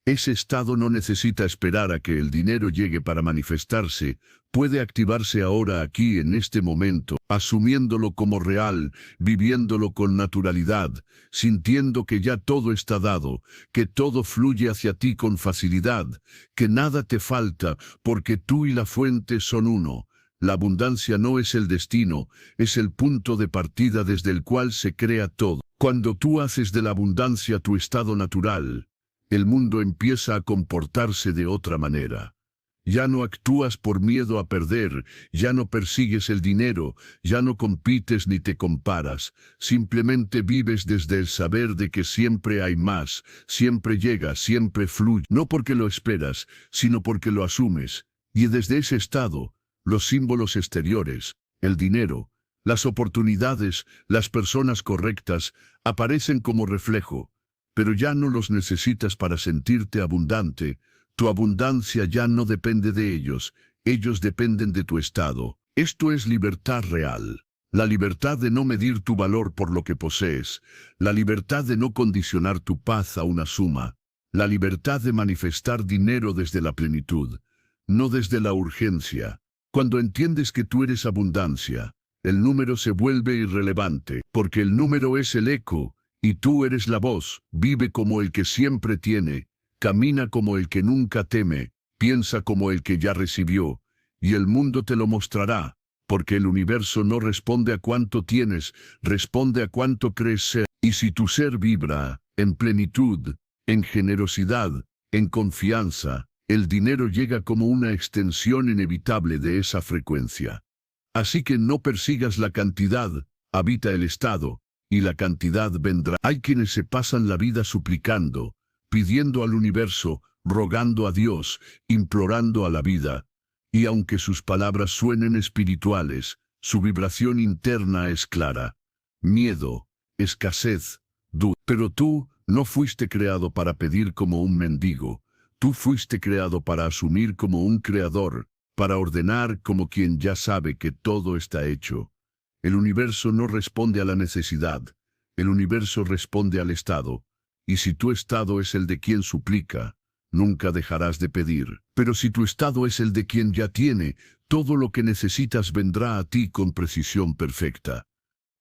Ese estado no necesita esperar a que el dinero llegue para manifestarse, puede activarse ahora aquí en este momento, asumiéndolo como real, viviéndolo con naturalidad, sintiendo que ya todo está dado, que todo fluye hacia ti con facilidad, que nada te falta, porque tú y la fuente son uno. La abundancia no es el destino, es el punto de partida desde el cual se crea todo. Cuando tú haces de la abundancia tu estado natural, el mundo empieza a comportarse de otra manera. Ya no actúas por miedo a perder, ya no persigues el dinero, ya no compites ni te comparas, simplemente vives desde el saber de que siempre hay más, siempre llega, siempre fluye, no porque lo esperas, sino porque lo asumes, y desde ese estado, los símbolos exteriores, el dinero, las oportunidades, las personas correctas, aparecen como reflejo. Pero ya no los necesitas para sentirte abundante. Tu abundancia ya no depende de ellos dependen de tu estado. Esto es libertad real. La libertad de no medir tu valor por lo que posees. La libertad de no condicionar tu paz a una suma. La libertad de manifestar dinero desde la plenitud, no desde la urgencia. Cuando entiendes que tú eres abundancia, el número se vuelve irrelevante, porque el número es el eco. Y tú eres la voz, vive como el que siempre tiene, camina como el que nunca teme, piensa como el que ya recibió, y el mundo te lo mostrará, porque el universo no responde a cuánto tienes, responde a cuánto crees ser. Y si tu ser vibra en plenitud, en generosidad, En confianza, el dinero llega como una extensión inevitable de esa frecuencia. Así que no persigas la cantidad, habita el estado, y la cantidad vendrá. Hay quienes se pasan la vida suplicando, pidiendo al universo, rogando a Dios, implorando a la vida. Y aunque sus palabras suenen espirituales, su vibración interna es clara. Miedo, escasez, duda. Pero tú no fuiste creado para pedir como un mendigo. Tú fuiste creado para asumir como un creador, para ordenar como quien ya sabe que todo está hecho. El universo no responde a la necesidad. El universo responde al estado. Y si tu estado es el de quien suplica, nunca dejarás de pedir. Pero si tu estado es el de quien ya tiene, todo lo que necesitas vendrá a ti con precisión perfecta.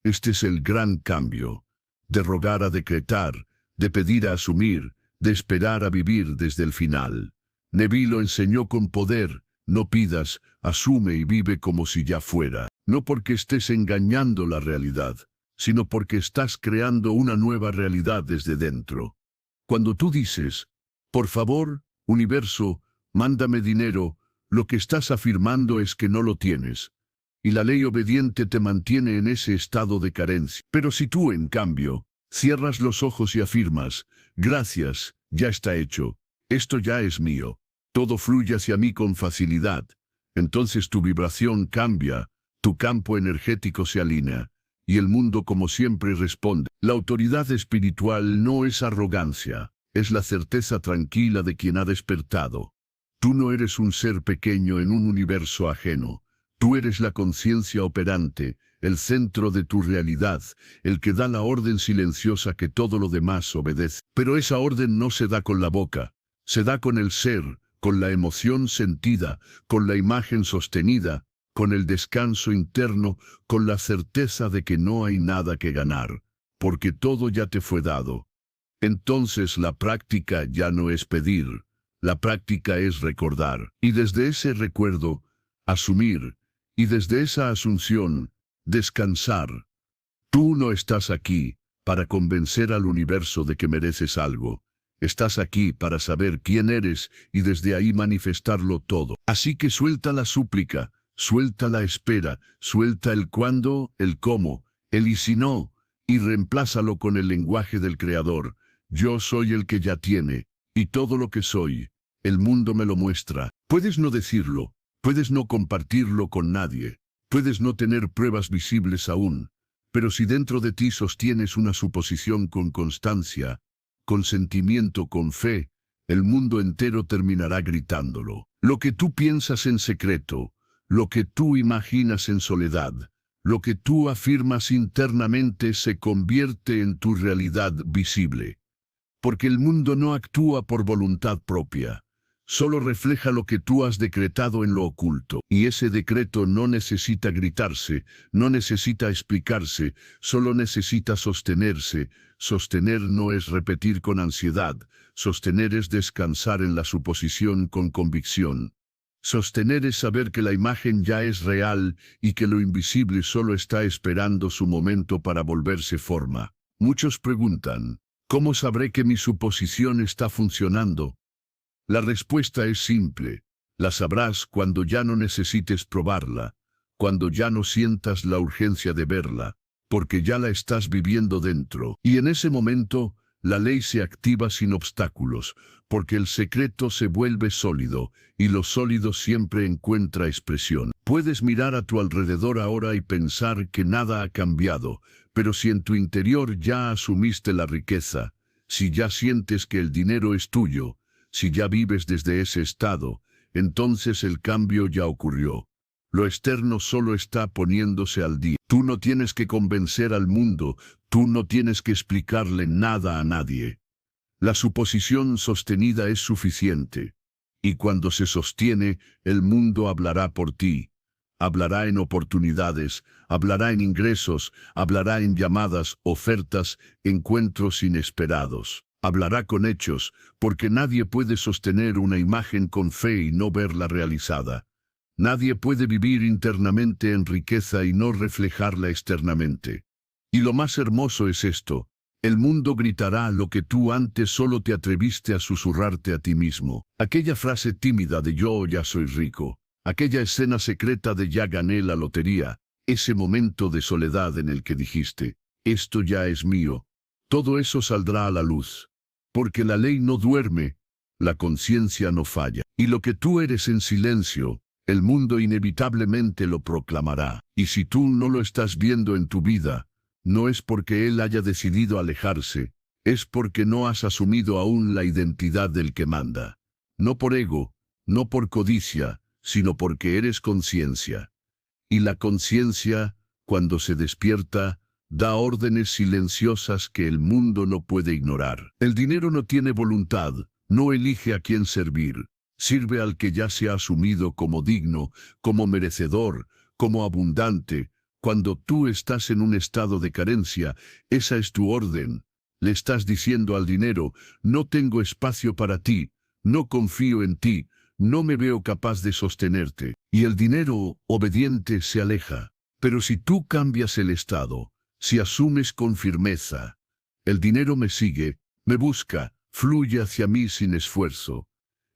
Este es el gran cambio. De rogar a decretar, de pedir a asumir, de esperar a vivir desde el final. Neville lo enseñó con poder. No pidas, asume y vive como si ya fuera. No porque estés engañando la realidad, sino porque estás creando una nueva realidad desde dentro. Cuando tú dices, por favor, universo, mándame dinero, lo que estás afirmando es que no lo tienes. Y la ley obediente te mantiene en ese estado de carencia. Pero si tú, en cambio, cierras los ojos y afirmas, gracias, ya está hecho, esto ya es mío, todo fluye hacia mí con facilidad, entonces tu vibración cambia, tu campo energético se alinea, y el mundo como siempre responde. La autoridad espiritual no es arrogancia, es la certeza tranquila de quien ha despertado. Tú no eres un ser pequeño en un universo ajeno. Tú eres la conciencia operante, el centro de tu realidad, el que da la orden silenciosa que todo lo demás obedece. Pero esa orden no se da con la boca, se da con el ser, con la emoción sentida, con la imagen sostenida, con el descanso interno, con la certeza de que no hay nada que ganar, porque todo ya te fue dado. Entonces la práctica ya no es pedir, la práctica es recordar, y desde ese recuerdo, asumir, y desde esa asunción, descansar. Tú no estás aquí para convencer al universo de que mereces algo. Estás aquí para saber quién eres y desde ahí manifestarlo todo. Así que suelta la súplica, suelta la espera, suelta el cuándo, el cómo, el y si no, y reemplázalo con el lenguaje del Creador. Yo soy el que ya tiene, y todo lo que soy, el mundo me lo muestra. Puedes no decirlo, puedes no compartirlo con nadie, puedes no tener pruebas visibles aún, pero si dentro de ti sostienes una suposición con constancia, con sentimiento, con fe, el mundo entero terminará gritándolo. Lo que tú piensas en secreto, lo que tú imaginas en soledad, lo que tú afirmas internamente se convierte en tu realidad visible. Porque el mundo no actúa por voluntad propia, solo refleja lo que tú has decretado en lo oculto. Y ese decreto no necesita gritarse, no necesita explicarse, solo necesita sostenerse. Sostener no es repetir con ansiedad, sostener es descansar en la suposición con convicción. Sostener es saber que la imagen ya es real y que lo invisible solo está esperando su momento para volverse forma. Muchos preguntan, ¿cómo sabré que mi suposición está funcionando? La respuesta es simple. La sabrás cuando ya no necesites probarla, cuando ya no sientas la urgencia de verla, porque ya la estás viviendo dentro. Y en ese momento, la ley se activa sin obstáculos, porque el secreto se vuelve sólido, y lo sólido siempre encuentra expresión. Puedes mirar a tu alrededor ahora y pensar que nada ha cambiado, pero si en tu interior ya asumiste la riqueza, si ya sientes que el dinero es tuyo, si ya vives desde ese estado, entonces el cambio ya ocurrió. Lo externo solo está poniéndose al día. Tú no tienes que convencer al mundo, tú no tienes que explicarle nada a nadie. La suposición sostenida es suficiente. Y cuando se sostiene, el mundo hablará por ti. Hablará en oportunidades, hablará en ingresos, hablará en llamadas, ofertas, encuentros inesperados. Hablará con hechos, porque nadie puede sostener una imagen con fe y no verla realizada. Nadie puede vivir internamente en riqueza y no reflejarla externamente. Y lo más hermoso es esto, El mundo gritará lo que tú antes solo te atreviste a susurrarte a ti mismo. Aquella frase tímida de yo ya soy rico, aquella escena secreta de ya gané la lotería, ese momento de soledad en el que dijiste, esto ya es mío, todo eso saldrá a la luz. Porque la ley no duerme, la conciencia no falla. Y lo que tú eres en silencio, el mundo inevitablemente lo proclamará. Y si tú no lo estás viendo en tu vida, no es porque él haya decidido alejarse, es porque no has asumido aún la identidad del que manda. No por ego, no por codicia, sino porque eres conciencia. Y la conciencia, cuando se despierta, da órdenes silenciosas que el mundo no puede ignorar. El dinero no tiene voluntad, no elige a quién servir. Sirve al que ya se ha asumido como digno, como merecedor, como abundante. Cuando tú estás en un estado de carencia, esa es tu orden. Le estás diciendo al dinero, no tengo espacio para ti, no confío en ti, no me veo capaz de sostenerte. Y el dinero, obediente, se aleja. Pero si tú cambias el estado, si asumes con firmeza, el dinero me sigue, me busca, fluye hacia mí sin esfuerzo.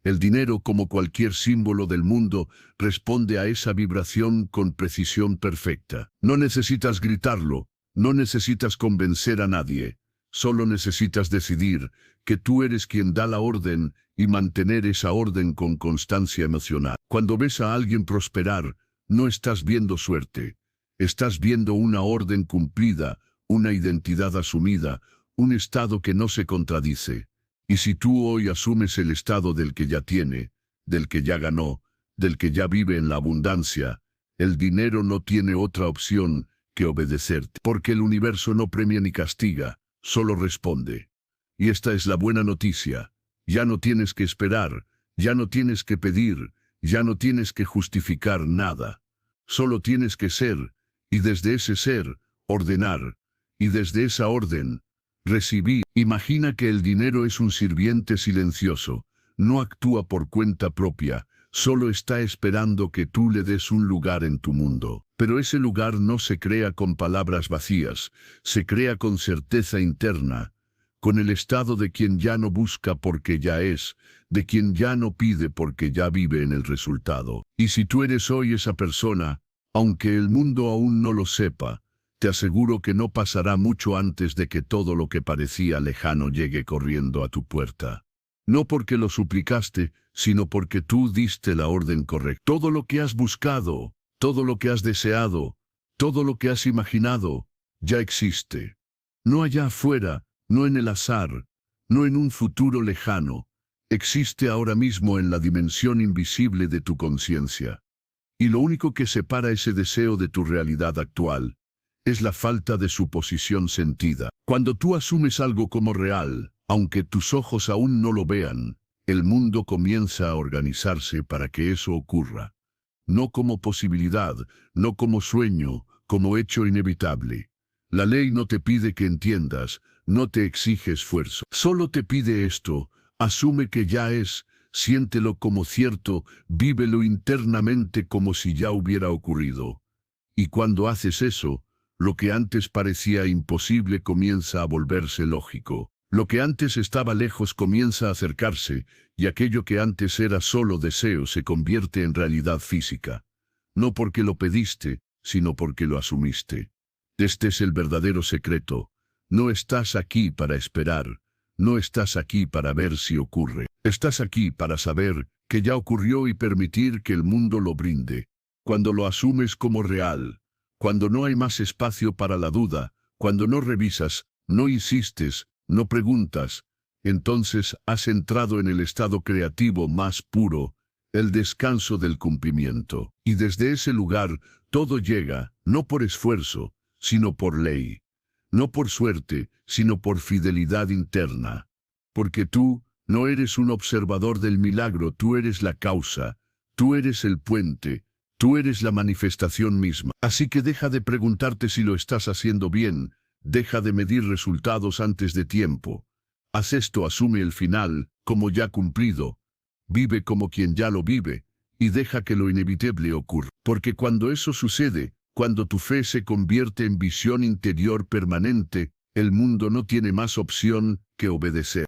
El dinero, como cualquier símbolo del mundo, responde a esa vibración con precisión perfecta. No necesitas gritarlo, no necesitas convencer a nadie, solo necesitas decidir que tú eres quien da la orden y mantener esa orden con constancia emocional. Cuando ves a alguien prosperar, no estás viendo suerte, estás viendo una orden cumplida, una identidad asumida, un estado que no se contradice. Y si tú hoy asumes el estado del que ya tiene, del que ya ganó, del que ya vive en la abundancia, el dinero no tiene otra opción que obedecerte. Porque el universo no premia ni castiga, solo responde. Y esta es la buena noticia. Ya no tienes que esperar, ya no tienes que pedir, ya no tienes que justificar nada. Solo tienes que ser, y desde ese ser, ordenar, y desde esa orden, recibir. Imagina que el dinero es un sirviente silencioso, no actúa por cuenta propia, solo está esperando que tú le des un lugar en tu mundo. Pero ese lugar no se crea con palabras vacías, se crea con certeza interna, con el estado de quien ya no busca porque ya es, de quien ya no pide porque ya vive en el resultado. Y si tú eres hoy esa persona, aunque el mundo aún no lo sepa, te aseguro que no pasará mucho antes de que todo lo que parecía lejano llegue corriendo a tu puerta. No porque lo suplicaste, sino porque tú diste la orden correcta. Todo lo que has buscado, todo lo que has deseado, todo lo que has imaginado, ya existe. No allá afuera, no en el azar, no en un futuro lejano, existe ahora mismo en la dimensión invisible de tu conciencia. Y lo único que separa ese deseo de tu realidad actual es la falta de suposición sentida. Cuando tú asumes algo como real, aunque tus ojos aún no lo vean, el mundo comienza a organizarse para que eso ocurra. No como posibilidad, no como sueño, como hecho inevitable. La ley no te pide que entiendas, no te exige esfuerzo. Solo te pide esto, asume que ya es, siéntelo como cierto, vívelo internamente como si ya hubiera ocurrido. Y cuando haces eso, lo que antes parecía imposible comienza a volverse lógico. Lo que antes estaba lejos comienza a acercarse, y aquello que antes era solo deseo se convierte en realidad física. No porque lo pediste, sino porque lo asumiste. Este es el verdadero secreto. No estás aquí para esperar, no estás aquí para ver si ocurre. Estás aquí para saber que ya ocurrió y permitir que el mundo lo brinde. Cuando lo asumes como real, cuando no hay más espacio para la duda, cuando no revisas, no insistes, no preguntas, entonces has entrado en el estado creativo más puro, el descanso del cumplimiento. Y desde ese lugar todo llega, no por esfuerzo, sino por ley. No por suerte, sino por fidelidad interna. Porque tú no eres un observador del milagro, tú eres la causa, tú eres el puente, tú eres la manifestación misma. Así que deja de preguntarte si lo estás haciendo bien, deja de medir resultados antes de tiempo. Haz esto, asume el final, como ya cumplido. Vive como quien ya lo vive, y deja que lo inevitable ocurra. Porque cuando eso sucede, cuando tu fe se convierte en visión interior permanente, El mundo no tiene más opción que obedecer.